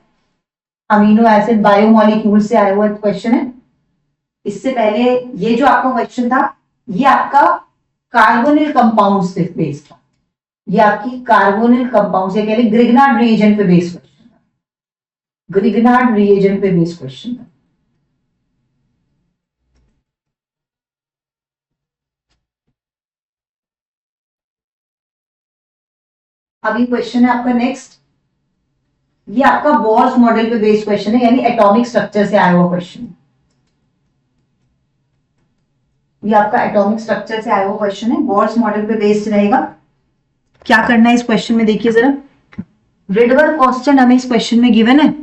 अमीनो एसिड बायोमोलिक्यूल से आया हुआ क्वेश्चन है। इससे पहले ये जो आपका क्वेश्चन था ये आपका कार्बोनिल कंपाउंड्स पे बेस्ड था, ये आपकी कार्बोनिल कंपाउंड से कह रहे ग्रिग्नार्ड रिएजेंट पे बेस्ड क्वेश्चन था, ग्रिग्नार्ड रिएजेंट पे बेस्ड क्वेश्चन था। अभी क्वेश्चन है आपका नेक्स्ट, ये आपका बोर्स मॉडल पे बेस्ड क्वेश्चन है, यानी एटॉमिक स्ट्रक्चर से आया हुआ क्वेश्चन, ये आपका एटॉमिक स्ट्रक्चर से आया हुआ क्वेश्चन है, बोर्स मॉडल पे बेस्ड रहेगा। क्या करना है इस क्वेश्चन में देखिए जरा, रिडवर्क कांस्टेंट हमें इस क्वेश्चन में गिवन है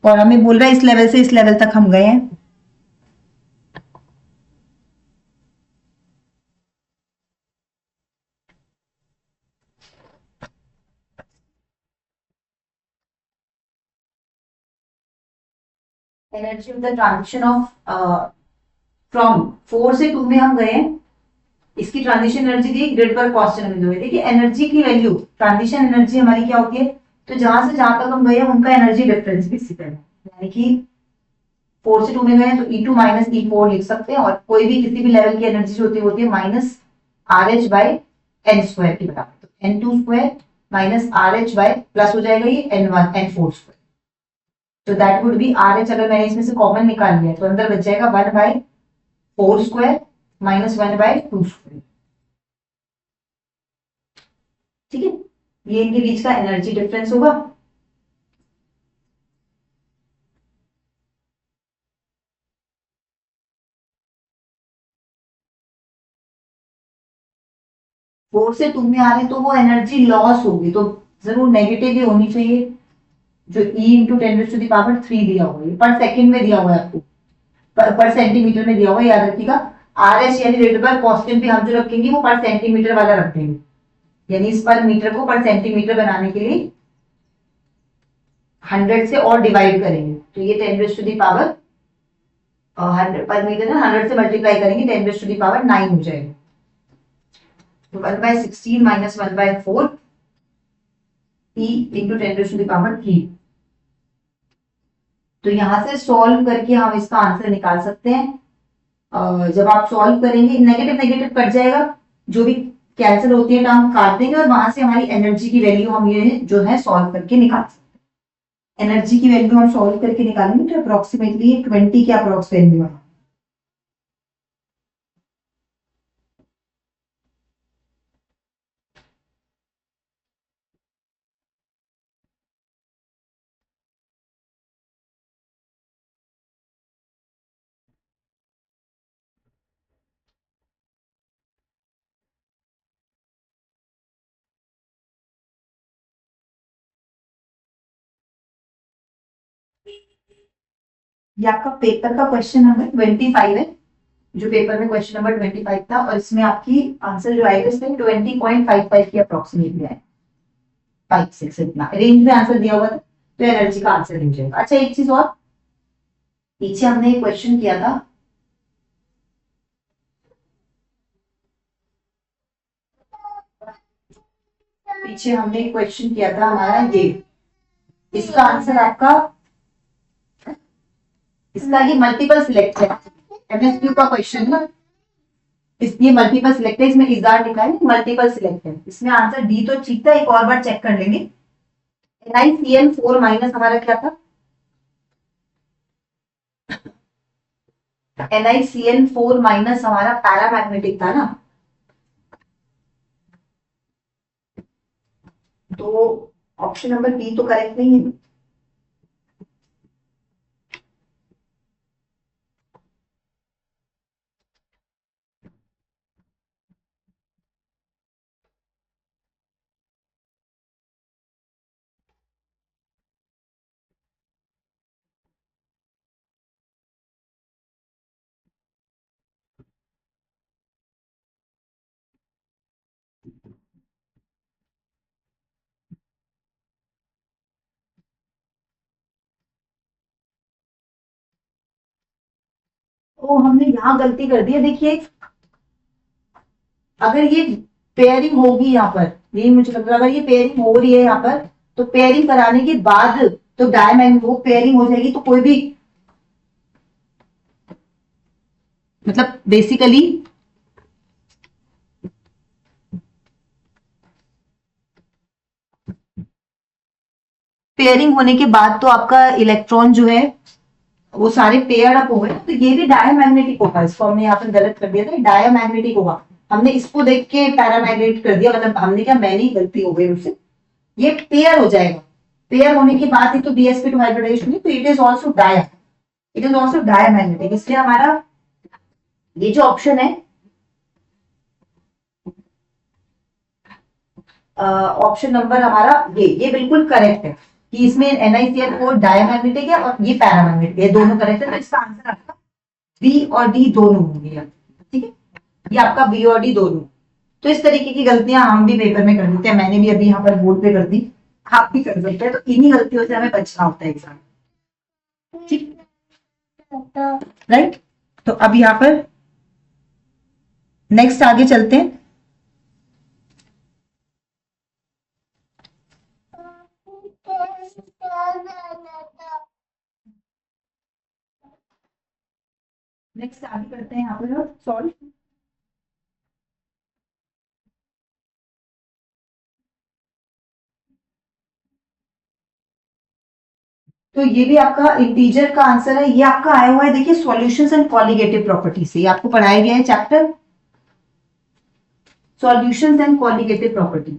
और हमें बोल रहा है इस लेवल से इस लेवल तक हम गए हैं, energy of the transition of from 4 से 2 में हम गए हैं, इसकी ट्रांजिशन एनर्जी दी रिडवर्क कांस्टेंट हमें दी। देखिए एनर्जी की वैल्यू, ट्रांजिशन एनर्जी हमारी क्या होती है, तो जहां से जहां तक हम गए हैं उनका एनर्जी डिफरेंस बेसिकली, यानी कि 4 से 2 में गए तो E2 माइनस E4 लिख सकते हैं, और कोई भी किसी भी लेवल की एनर्जी जो होती है minus RH by n square की बराबर, तो n2 square minus RH by plus हो जाएगा ये n1 n4 स्क्वायर, तो दैट वुड बी RH। अगर मैंने इसमें से कॉमन निकाल लिया तो अंदर बच जाएगा 1 बाय 4 स्क्वायर माइनस 1/2 स्क्वायर। ठीक है, ये इनके बीच का एनर्जी डिफरेंस होगा। फोर से टू में आ रहे हैं तो वो एनर्जी लॉस होगी, तो जरूर नेगेटिव ही होनी चाहिए। जो E इंटू 10⁻³ दिया हुआ है, पर सेकंड में दिया हुआ है आपको, पर सेंटीमीटर में दिया हुआ है, याद रखिएगा। RS यानी रेट पर कांस्टेंट भी हम जो रखेंगे वो पर सेंटीमीटर वाला रखेंगे, यानी इस पर मीटर को पर सेंटीमीटर बनाने के लिए 100 से और डिवाइड करेंगे, तो ये 10⁻⁴ 100 पर मीटर है, 100 से मल्टीप्लाई करेंगे 10⁻⁹ हो जाएगा। तो 1/16 माइनस 1/4 E इंटू 10⁻³ तो यहां से सॉल्व करके हम इसका आंसर निकाल सकते हैं। जब आप सॉल्व करेंगे नेगेटिव नेगेटिव कट जाएगा, जो भी कैंसिल होती है टर्म काट देंगे और वहां से हमारी एनर्जी की वैल्यू हम ये जो है सॉल्व करके निकाल सकते हैं। एनर्जी की वैल्यू हम सॉल्व करके निकालेंगे तो अप्रोक्सीमेटली 20 के अप्रोक्स वैल्यू है। ये आपका पेपर का क्वेश्चन नंबर 25 है, जो पेपर में क्वेश्चन नंबर 25 था, और इसमें आपकी आंसर जो आएगा इसमें 20.55 की अप्रोक्सीमेटली है, 5-6 इतना रेंज में आंसर दिया हुआ था, तो एनर्जी का आंसर हो जाएगा। अच्छा एक चीज और, पीछे हमने एक क्वेश्चन किया था, पीछे हमने एक क्वेश्चन किया था हमारा ये, इसका आंसर आपका, इसका ये मल्टीपल सिलेक्ट है, MSQ का क्वेश्चन है, इसलिए मल्टीपल सिलेक्ट है, इसमें इजार लिखा है मल्टीपल सिलेक्ट है, इसमें आंसर डी तो ठीक था, एक और बार चेक कर लेंगे। NiCl4 माइनस हमारा क्या था, NiCl4 माइनस हमारा पैरामैग्नेटिक था ना, तो ऑप्शन नंबर बी तो करेक्ट नहीं है। ओ हमने यहाँ गलती कर दी है, देखिए अगर ये पेयरिंग होगी यहाँ पर, यही मुझे लग रहा है, अगर ये पेयरिंग हो रही है यहाँ पर, तो पेयरिंग कराने के बाद तो डायमैग्नेटिक वो पेयरिंग हो जाएगी, तो कोई भी मतलब बेसिकली पेयरिंग होने के बाद तो आपका इलेक्ट्रॉन जो है वो सारे पेयर अप हो गए, तो ये भी डायमैग्नेटिक होगा, इसको हमने यहाँ पर गलत कर दिया था, डायमैग्नेटिक होगा, हमने इसको देख के पैरामैग्नेटिक कर दिया, मतलब हमने क्या, मैंने ही गलती हो गई मुझसे, ये पेयर हो जाएगा, पेयर होने के बाद ही तो BsP2 हाइब्रिडाइजेशन हुई, तो it is also dia, it is also diamagnetic, इसलिए हमारा ये जो ऑप्शन है, ऑप्शन नंबर हमारा ये बिल्कुल करेक्ट है, कि इसमें NiCl4 डायमैग्नेटिक है और ये पैरामैग्नेटिक है, दोनों करेक्ट है, तो इसका आंसर आपका बी और डी दोनों होंगे। ठीक है, ये आपका बी और डी दोनों। तो इस तरीके की गलतियां हम भी पेपर में कर देते हैं, मैंने भी अभी यहाँ पर बोर्ड पे कर दी, आप भी कर सकते हैं, तो इन्हीं गलतियों से हमें बचना होता है एग्जाम। ठीक, राइट, तो अब यहाँ पर नेक्स्ट आगे चलते हैं। नेक्स्ट आगे करते हैं यहाँ पर सॉल्व। तो ये भी आपका इंटीजर का आंसर है। ये आपका आया हुआ है देखिए सॉल्यूशंस एंड कॉलिगेटिव प्रॉपर्टी से, ये आपको पढ़ाया गया है chapter solutions and colligative property.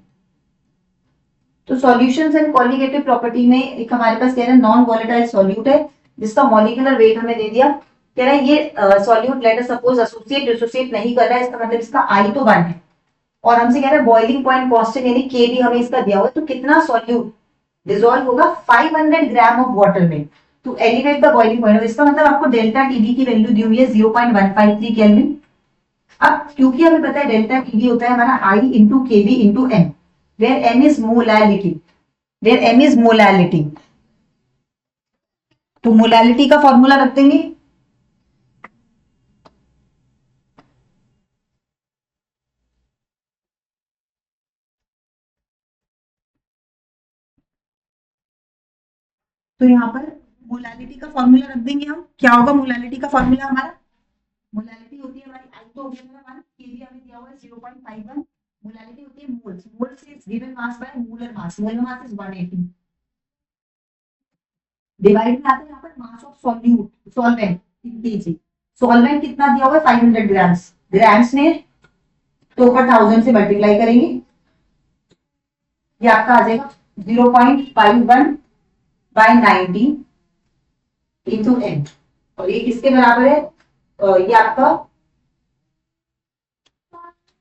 तो सॉल्यूशंस एंड कॉलिगेटिव प्रॉपर्टी में एक हमारे पास कह रहा है नॉन वॉलेटाइल सॉल्यूट है जिसका मॉलिक्यूलर वेट हमें दे दिया। कह रहा है ये solute let us suppose associate dissociate नहीं कर रहा है, इसका मतलब इसका आई तो 1 है और हमसे कह रहा है बॉइलिंग पॉइंट कांस्टेंट यानी के भी हमें इसका दिया हुआ है। तो कितना सॉल्यूट डिसॉल्व होगा 500 ग्राम ऑफ वाटर में to elevate the boiling point. इसका मतलब आपको डेल्टा टीबी की वैल्यू दी हुई है 0.153 केल्विन। अब क्योंकि हमें पता है डेल्टा टीबी होता है हमारा i into Kb into m, where m is molality, where m is molality. तो मोलैलिटी का फॉर्मूला रख देंगे। तो यहाँ पर मोलैलिटी का फॉर्मूला रख देंगे हम। क्या होगा मोलैलिटी का फॉर्मूला हमारा? मोलैलिटी होती है हमारी आई तो हो गया हमारा 1, केबी हमें दिया हुआ है 0.51। मोलैलिटी होती है moles, moles is given mass by molar mass, molar mass is 180। Divide में आता है यहाँ पर mass of solute solvent in KG. Solvent कितना दिया हुआ है 500 ग्राम्स, ग्राम्स में तो ऊपर 1000 से मल्टीप्लाई करेंगे, ये आपका आ जाएगा 0.51 बाय 90 इंटू एन। और ये किसके बराबर है? ये आपका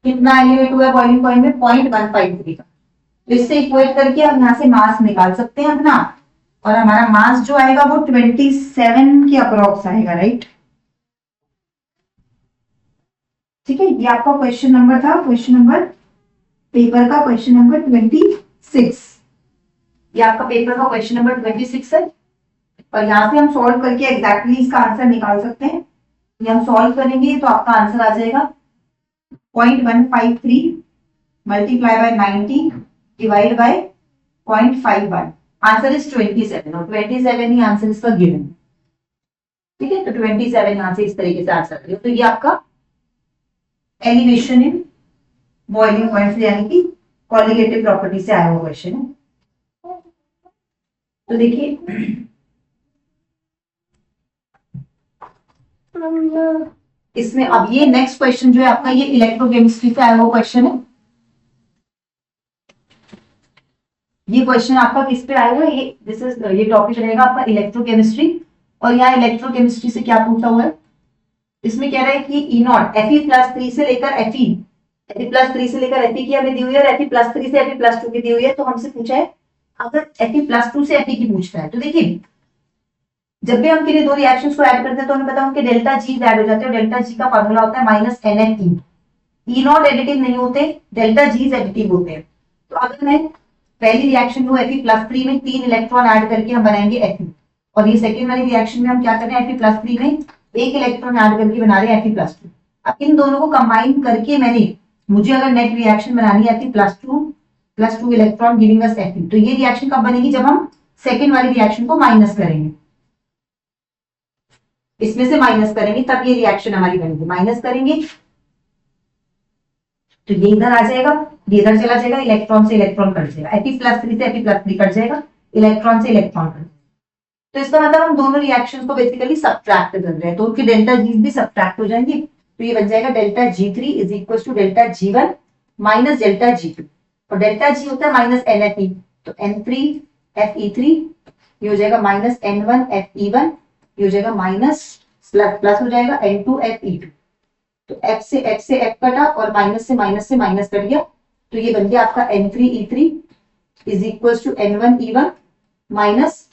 कितना एलिवेट हुआ है बॉइलिंग पॉइंट में 0.153 का। तो इससे इक्वेट करके हम यहाँ से मास निकाल सकते हैं अपना, और हमारा मास जो आएगा वो 27 के अप्रॉक्स आएगा, राइट। ठीक है, ये आपका क्वेश्चन नंबर था, क्वेश्चन नंबर पेपर का क्वेश्चन नंबर 26। ये आपका पेपर का क्वेश्चन नंबर 26 है और यहाँ से हम सॉल्व करके एग्जैक्टली इसका आंसर निकाल सकते हैं। ये हम सॉल्व करेंगे तो आपका आंसर आ जाएगा 0.153 multiply by 90 divide by 0.51। Answer is 27 और 27 ही आंसर इसका गिवन। ठीक है, तो 27 यहाँ से इस तरीके से आंसर करिए। तो ये आपका एलिवेशन इन बॉइलिंग पॉइंट से यानी कि कॉलिगेटिव प्रॉपर्टी से आया हुआ क्वेश्चन है। तो देखिए इसमें अब ये नेक्स्ट क्वेश्चन जो है आपका ये इलेक्ट्रोकेमिस्ट्री से आया हुआ क्वेश्चन है। ये क्वेश्चन आपका किस पे आया हुआ है? ये टॉपिक रहेगा आपका इलेक्ट्रोकेमिस्ट्री। और यहाँ इलेक्ट्रोकेमिस्ट्री से क्या पूछा हुआ है? इसमें कह रहा है कि ई नॉट Fe+3 से लेकर Fe+3 से लेकर Fe की हमें दी हुई है और Fe+3 से Fe+2 की दी हुई है। तो हमसे पूछा है अगर Fe+2 से Fe की पूछता है तो देखिए जब भी हम किन्हीं दो रिएक्शंस को ऐड करते हैं तो हमें पता है उनके डेल्टा जी ऐड हो जाते हैं। डेल्टा जी का फॉर्मूला होता है -NFE। ई नॉट एडिटिव नहीं होते, डेल्टा जी एडिटिव होते हैं। तो अगर मैं पहली रिएक्शन में Fe+3 में 3 इलेक्ट्रॉन ऐड करके हम बनाएंगे Fe, और ये सेकेंड वाली रिएक्शन में हम क्या कर रहे हैं Fe+3 में 1 इलेक्ट्रॉन ऐड करके बना रहे हैं Fe+2। अब इन दोनों को कंबाइन करके मुझे अगर नेट रिएक्शन बनानी है Fe+2 electron giving us Fe, तो ये रिएक्शन कब बनेगी? जब हम सेकेंड वाली रिएक्शन को माइनस करेंगे, इसमें से माइनस करेंगे तब ये रिएक्शन हमारी बनेगी। माइनस करेंगे तो ये इधर आ जाएगा, ये इधर चला जाएगा, इलेक्ट्रॉन से इलेक्ट्रॉन कट जाएगा, Fe+3 से Fe+3 कट जाएगा, इलेक्ट्रॉन से इलेक्ट्रॉन कट जाएगा। तो इसका मतलब हम दोनों रिएक्शंस को बेसिकली सब्ट्रैक्ट कर रहे हैं, तो उनकी डेल्टा जी भी सब्ट्रैक्ट हो जाएंगे। तो ये बन जाएगा delta G3 is equal to delta G1 minus delta G2, और डेल्टा G होता है -NFE, तो N3Fe3 ये हो जाएगा -N1Fe1, ये हो जाएगा माइनस प्लस हो जाएगा N2Fe2। तो F से F कटा और माइनस से माइनस कट गया, तो ये बन गया आपका N3E3 is equal to N1E1 minus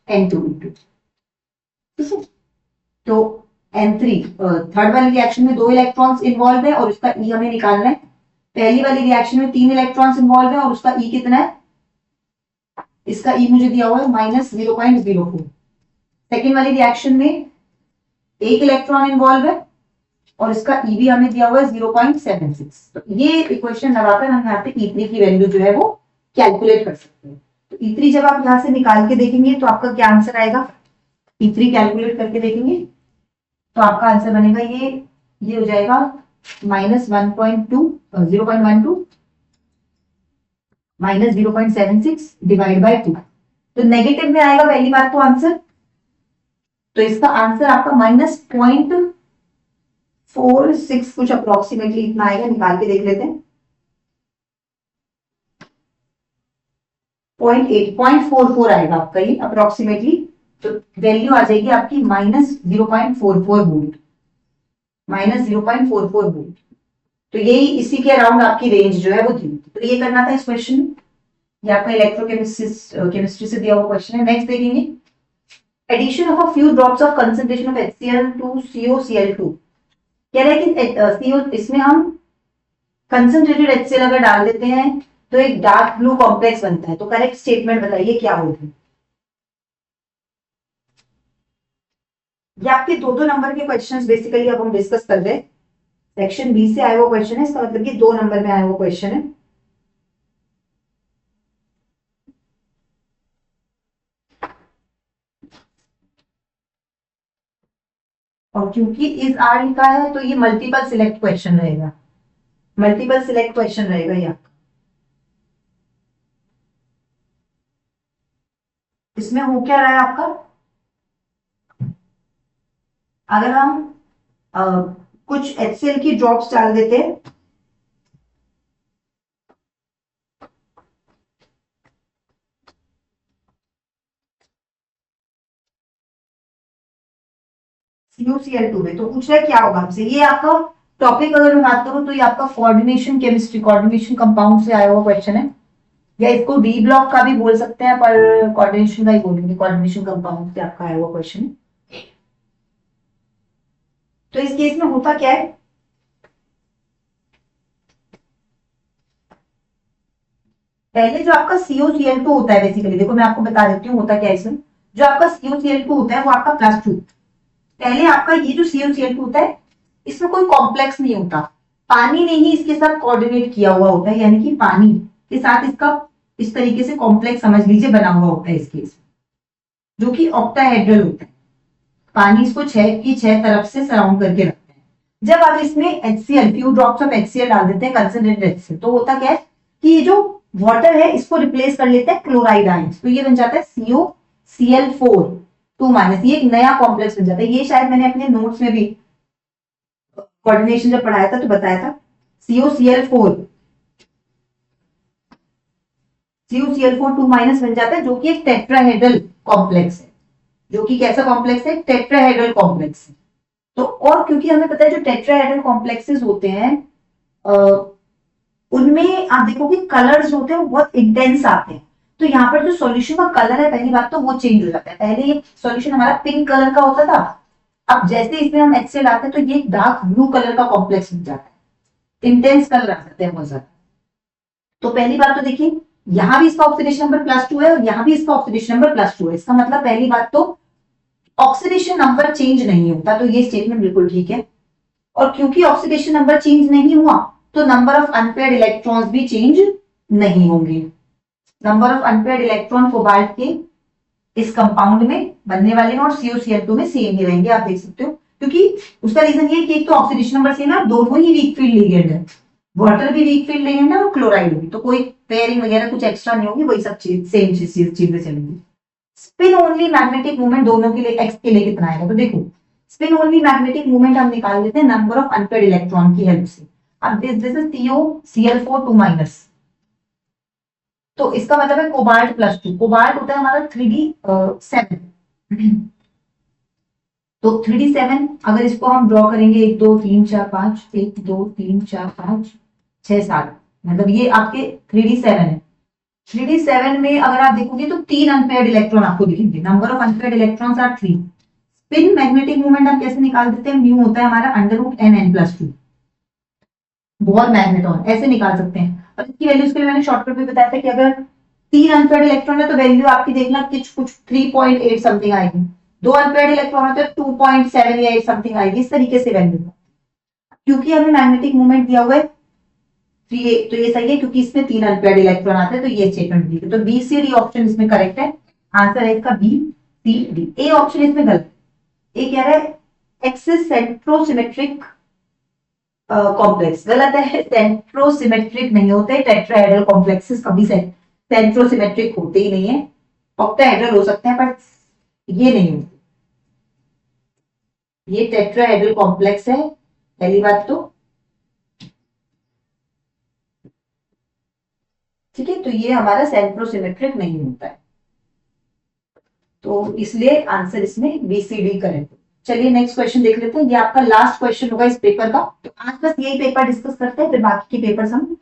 N2E2। ठीक है, तो N3 थर्ड वाली रिएक्शन में 2 इलेक्ट्रॉन्स इन्वॉल्व है और उसका E हमें निकालना है। पहली वाली रिएक्शन में 3 इलेक्ट्रॉन्स इन्वॉल्व है और उसका E कितना है? इसका E मुझे दिया हुआ है -0.04। सेकेंड वाली रिएक्शन में 1 इलेक्ट्रॉन इन्वॉल्व है और इसका E भी हमें दिया हुआ है 0.76। तो ये इक्वेशन लगाकर हम यहाँ पे E3 की वैल्यू जो है वो कैलकुलेट कर सकते हैं। तो E3 जब आप यहाँ से निकाल के देखेंगे तो आपका क्या आंसर आएगा? E3 कैलकुलेट करके देखेंगे तो आपका आंसर बनेगा ये हो जाएगा -0.12 माइनस 0.76 डिवाइड बाय 2। तो नेगेटिव में आएगा पहली बात तो आंसर, तो इसका आंसर आपका -0.46 कुछ अप्रोक्सीमेटली इतना आएगा, निकाल के देख लेते हैं। 0.44 आएगा आपका ये अप्रोक्सीमेटली, तो वैल्यू आ जाएगी आपकी -0.44 वोल्ट, -0.44 वोल्ट। तो यही इसी के अराउंड आपकी रेंज जो है वो थी। तो ये करना था इस क्वेश्चन में, ये आपका इलेक्ट्रोकेमिस्ट्री से दिया हुआ क्वेश्चन है। नेक्स्ट देखेंगे, addition of a few drops of concentration of HCl to COCl2। कह रहा है कि CO इसमें हम कंसंट्रेटेड HCl अगर डाल देते हैं तो एक डार्क ब्लू कॉम्प्लेक्स बनता है, तो करेक्ट स्टेटमेंट बताइए क्या होगी। ये आपके दो नंबर के क्वेश्चंस बेसिकली अब हम डिस्कस कर रहे हैं। सेक्शन बी से आया हुआ क्वेश्चन है, इसका मतलब कि 2 नंबर में आया हुआ क्वेश्चन है। और क्योंकि इस आर लिखा है तो ये मल्टीपल सिलेक्ट क्वेश्चन रहेगा, मल्टीपल सिलेक्ट क्वेश्चन रहेगा ये आपका। इसमें हो क्या रहा है आपका, अगर हम कुछ HCl की ड्रॉप्स डाल देते हैं, CuCl2 में, तो पूछ रहा है क्या होगा हमसे। ये आपका टॉपिक अगर मैं बात करूं तो ये आपका कोऑर्डिनेशन केमिस्ट्री, कोऑर्डिनेशन कंपाउंड से आया हुआ क्वेश्चन है, या इसको डी ब्लॉक का भी बोल सकते हैं, पर कोऑर्डिनेशन का ही बोलेंगे, कोऑर्डिनेशन कंपाउंड से आपका आया हुआ क्वेश्चन है। तो इस केस में होता क्या है, पहले जो आपका CuCl2 होता है, बेसिकली देखो मैं आपको बता देती हूँ होता क्या है इसमें। जो आपका CuCl2 होता है वो आपका +2, पहले आपका ये जो CuCl2 होता है इसमें कोई कॉम्प्लेक्स नहीं होता, पानी ने ही इसके साथ कोऑर्डिनेट किया हुआ होता है, यानी कि पानी के साथ इसका इस तरीके से कॉम्प्लेक्स समझ लीजिए बना हुआ होता है इस केस, जो कि ऑक्टाहेड्रल होता है। पानी इसको 6 की 6 तरफ से सराउंड करके रखते हैं। जब आप इसमें HCl few drops of HCl डाल देते हैं, कंसंट्रेटेड HCl, तो होता क्या है कि ये जो वाटर है इसको रिप्लेस कर लेते हैं क्लोराइड आयंस, तो ये बन जाता है COCl4 2-, ये एक नया कॉम्प्लेक्स बन जाता है। ये शायद मैंने अपने नोट्स में भी कोऑर्डिनेशन जब पढ़ाया था तो बताया था, COCl4 2- बन जाता है, जो कि एक टेट्राहेड्रल कॉम्प्लेक्स है, जो कि कैसा कॉम्प्लेक्स है, टेट्राहेड्रल कॉम्प्लेक्स है। तो और क्योंकि हमें पता है जो टेट्राहेड्रल कॉम्प्लेक्सेस होते हैं उनमें आप देखोगे कलर्स होते हैं वो बहुत इंटेंस आते हैं, तो यहाँ पर जो सॉल्यूशन का कलर है पहली बात तो वो चेंज हो जाता है। पहले ये सॉल्यूशन हमारा पिंक कलर का होता था, अब जैसे इसमें हम HCl आते हैं तो ये डार्क ब्लू कलर का कॉम्प्लेक्स बन जाता है, इंटेंस कलर आ जाते हैं बहुत ज्यादा। तो पहली बात तो देखिए यहां भी इसका ऑक्सीडेशन नंबर +2 है और यहां भी इसका ऑक्सीडेशन नंबर +2 है, इसका मतलब पहली बात तो ऑक्सीडेशन नंबर चेंज नहीं होता, तो ये स्टेटमेंट बिल्कुल ठीक है। और क्योंकि ऑक्सीडेशन नंबर चेंज नहीं हुआ तो नंबर ऑफ अनपेयर्ड इलेक्ट्रॉन्स भी चेंज नहीं होंगे। Number of unpaired electron cobalt के इस कंपाउंड में बनने वाले हैं और CuCl2 में सेम ही रहेंगे, आप देख सकते हो, क्योंकि उसका रीजन ये है कि एक तो ऑक्सीडेशन नंबर सेम है, दोनों ही वीक फील्ड लिगेंड है, वाटर भी वीक फील्ड लिगेंड है और क्लोराइड भी, तो कोई पेयरिंग वगैरह कुछ एक्स्ट्रा नहीं होगी, वही सब चीज सेम चीजें चलेंगी। स्पिन ओनली मैग्नेटिक मूवमेंट दोनों के लिए एक्स के लिए कितना आएगा, तो देखो स्पिन ओनली मैग्नेटिक मूवमेंट हम निकाल लेते हैं नंबर ऑफ अनपेयर्ड इलेक्ट्रॉन की हेल्प से। अब दिस इज CuCl4 2-, तो इसका मतलब है कोबाल्ट +2, कोबाल्ट होता है हमारा 3d7, तो 3d7 अगर इसको हम ड्रॉ करेंगे 1 2 3 4 5 1 2 3 4 5 6 7, मतलब ये आपके 3d7 है। 3d7 में अगर आप देखोगे तो 3 अनपेयर्ड इलेक्ट्रॉन आपको दिखेंगे, number of unpaired electrons are 3। Spin magnetic movement हम कैसे निकाल देते हैं, म्यू होता है हमारा √mn+2, बोर मैग्नेटॉन ऐसे निकाल सकते हैं। और इसकी वैल्यूज के लिए मैंने शॉर्टकट में बताया था कि अगर 3 अनपेयर्ड इलेक्ट्रॉन है तो वैल्यू आपकी देखना कुछ 3.8 समथिंग आएगी, 2 अनपेयर्ड इलेक्ट्रॉन है तो 2.7 या 8 समथिंग आएगी, इस तरीके से वैल्यू। क्योंकि हमें मैग्नेटिक मूवमेंट दिया हुआ है 3, तो ये सही है क्योंकि इसमें 3 अनपेयर्ड इलेक्ट्रॉन आते हैं, तो ये स्टेटमेंट दी है, तो बी सी डी ऑप्शन इसमें करेक्ट है, आंसर है इसका B C D. A option इसमें गलत है, ए कह रहा है एक्सिस सेंट्रोसिमेट्रिक कॉम्प्लेक्स, गलत है, सेंट्रोसिमेट्रिक नहीं होते टेट्राहेड्रल कॉम्प्लेक्सेस, कभी सेंट्रोसिमेट्रिक होते ही नहीं है। ऑक्टाहेड्रल हो सकते हैं पर ये नहीं होते, ये टेट्राहेड्रल कॉम्प्लेक्स है पहली बात तो, ठीक है। तो ये हमारा सेंट्रोसिमेट्रिक नहीं होता है, तो इसलिए आंसर इसमें बीसीडी करेक्ट। चलिए नेक्स्ट क्वेश्चन देख लेते हैं, ये आपका लास्ट क्वेश्चन होगा इस पेपर का। तो आज बस यही पेपर डिस्कस करते हैं, फिर बाकी के पेपर्स हम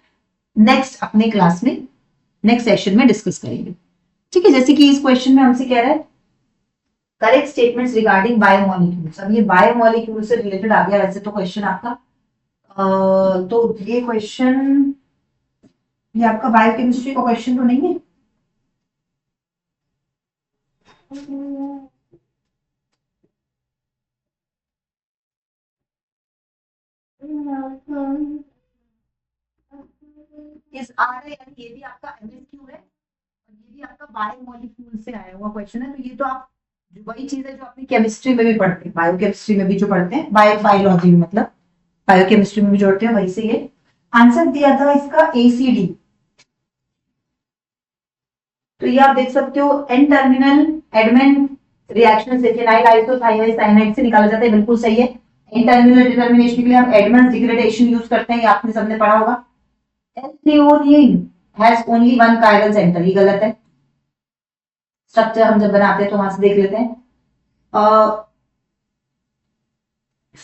नेक्स्ट अपने क्लास में नेक्स्ट सेशन में डिस्कस करेंगे, ठीक है। जैसे कि इस क्वेश्चन में हमसे कह रहा है करेक्ट स्टेटमेंट्स रिगार्डिंग बायोमोलिक्यूल्स। अब ये बायोमोलिक्यूल से रिलेटेड आ गया वैसे तो क्वेश्चन आपका, तो ये क्वेश्चन, ये आपका बायोकेमिस्ट्री का क्वेश्चन तो नहीं है? इस आ रहे हैं, ये भी आपका एमएसक्यू है और ये भी आपका बायोमोलिक्यूल से आया हुआ क्वेश्चन है। तो ये तो आप वही चीज है जो अपनी केमिस्ट्री में भी पढ़ते हैं, बायोकेमिस्ट्री में भी जो पढ़ते हैं, बायोलॉजी में मतलब बायोकेमिस्ट्री में भी जोड़ते हैं, वही से ये आंसर दिया था इसका एसीडी। तो ये आप देख सकते हो एन टर्मिनल एडमेन रिएक्शन से फिनाइल आइसोथायोसाइनाइड से निकाला जाता है, बिल्कुल सही है। एन टर्मिनल डिटर्मिनेशन के लिए हम एडमंड डिग्रेडेशन यूज करते हैं, ये आपने सबने पढ़ा होगा। L threonine has only one chiral centre, ये गलत है। स्ट्रक्चर हम जब बनाते हैं तो वहां से देख लेते हैं।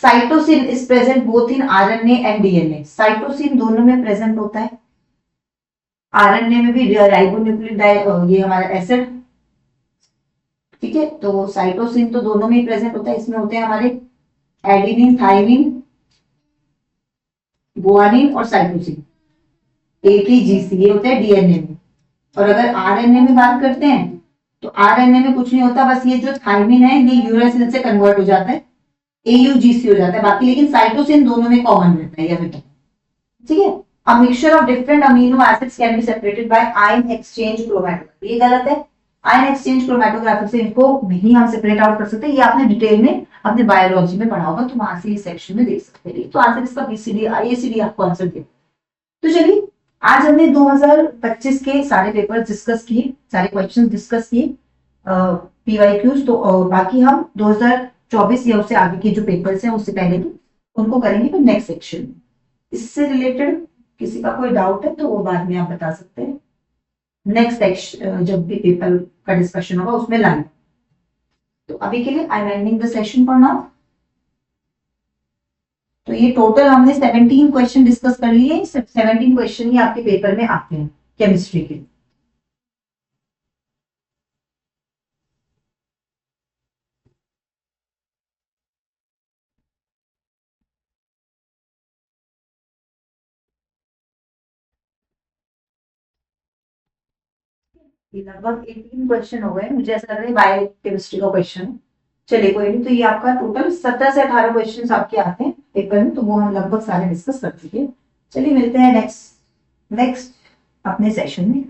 Cytosine is present both in RNA and DNA, cytosine दोनों में प्रेजेंट होता है, आरएनए में भी राइबोन्यूक्लिक ये हमारा एसिड, ठीक है। तो साइटोसिन तो दोनों में ही प्रेजेंट होता है, इसमें होते हैं हमारे एडिनिन, थाइमिन, गुआनिन और साइटोसिन, एटीजीसी, ये होते हैं डीएनए में। और अगर आरएनए में बात करते हैं तो आरएनए में कुछ नहीं होता, बस ये जो थाइमिन है ये यूरासिल से कन्वर्ट हो जाता है, एयूजीसी हो जाता है, बाकी लेकिन साइटोसिन दोनों में कॉमन रहता है, याद रखना, ठीक है। A mixture of different amino acids can be separated by ion exchange chromatography, ये गलत है। आयन एक्सचेंज क्रोमेटोग्राफी से इनको नहीं हम सेपरेट आउट कर सकते, ये आपने डिटेल में अपने बायोलॉजी में पढ़ा होगा, तो वहां से इस सेक्शन में देख सकते हैं। तो आंसर इसका बीसीडी एसीडी आपको आंसर दिया। तो चलिए आज हमने 2025 के सारे पेपर डिस्कस किए, सारे क्वेश्चन डिस्कस किए, पीवाईक्यूज। तो बाकी हम 2024 या उससे आगे के जो पेपर्स हैं उससे पहले भी उनको करेंगे तो नेक्स्ट सेक्शन में। इससे रिलेटेड किसी का कोई डाउट है तो वो बाद में आप बता सकते हैं, नेक्स्ट सेक्शन जब भी पेपर का डिस्कशन होगा उसमें लाएंगे। तो अभी के लिए I am ending the session for now. तो ये टोटल हमने 17 क्वेश्चन डिस्कस कर लिए, 17 क्वेश्चन ही आपके पेपर में आते हैं केमिस्ट्री के। लगभग 18 क्वेश्चन हो गए, मुझे ऐसा लग रहा है बायो केमिस्ट्री का क्वेश्चन। चलिए कोई नहीं, तो ये आपका टोटल 17 से 18 क्वेश्चन आपके आते हैं पेपर में, तो वो हम लगभग सारे डिस्कस कर चुके हैं। चलिए मिलते हैं नेक्स्ट अपने सेशन में।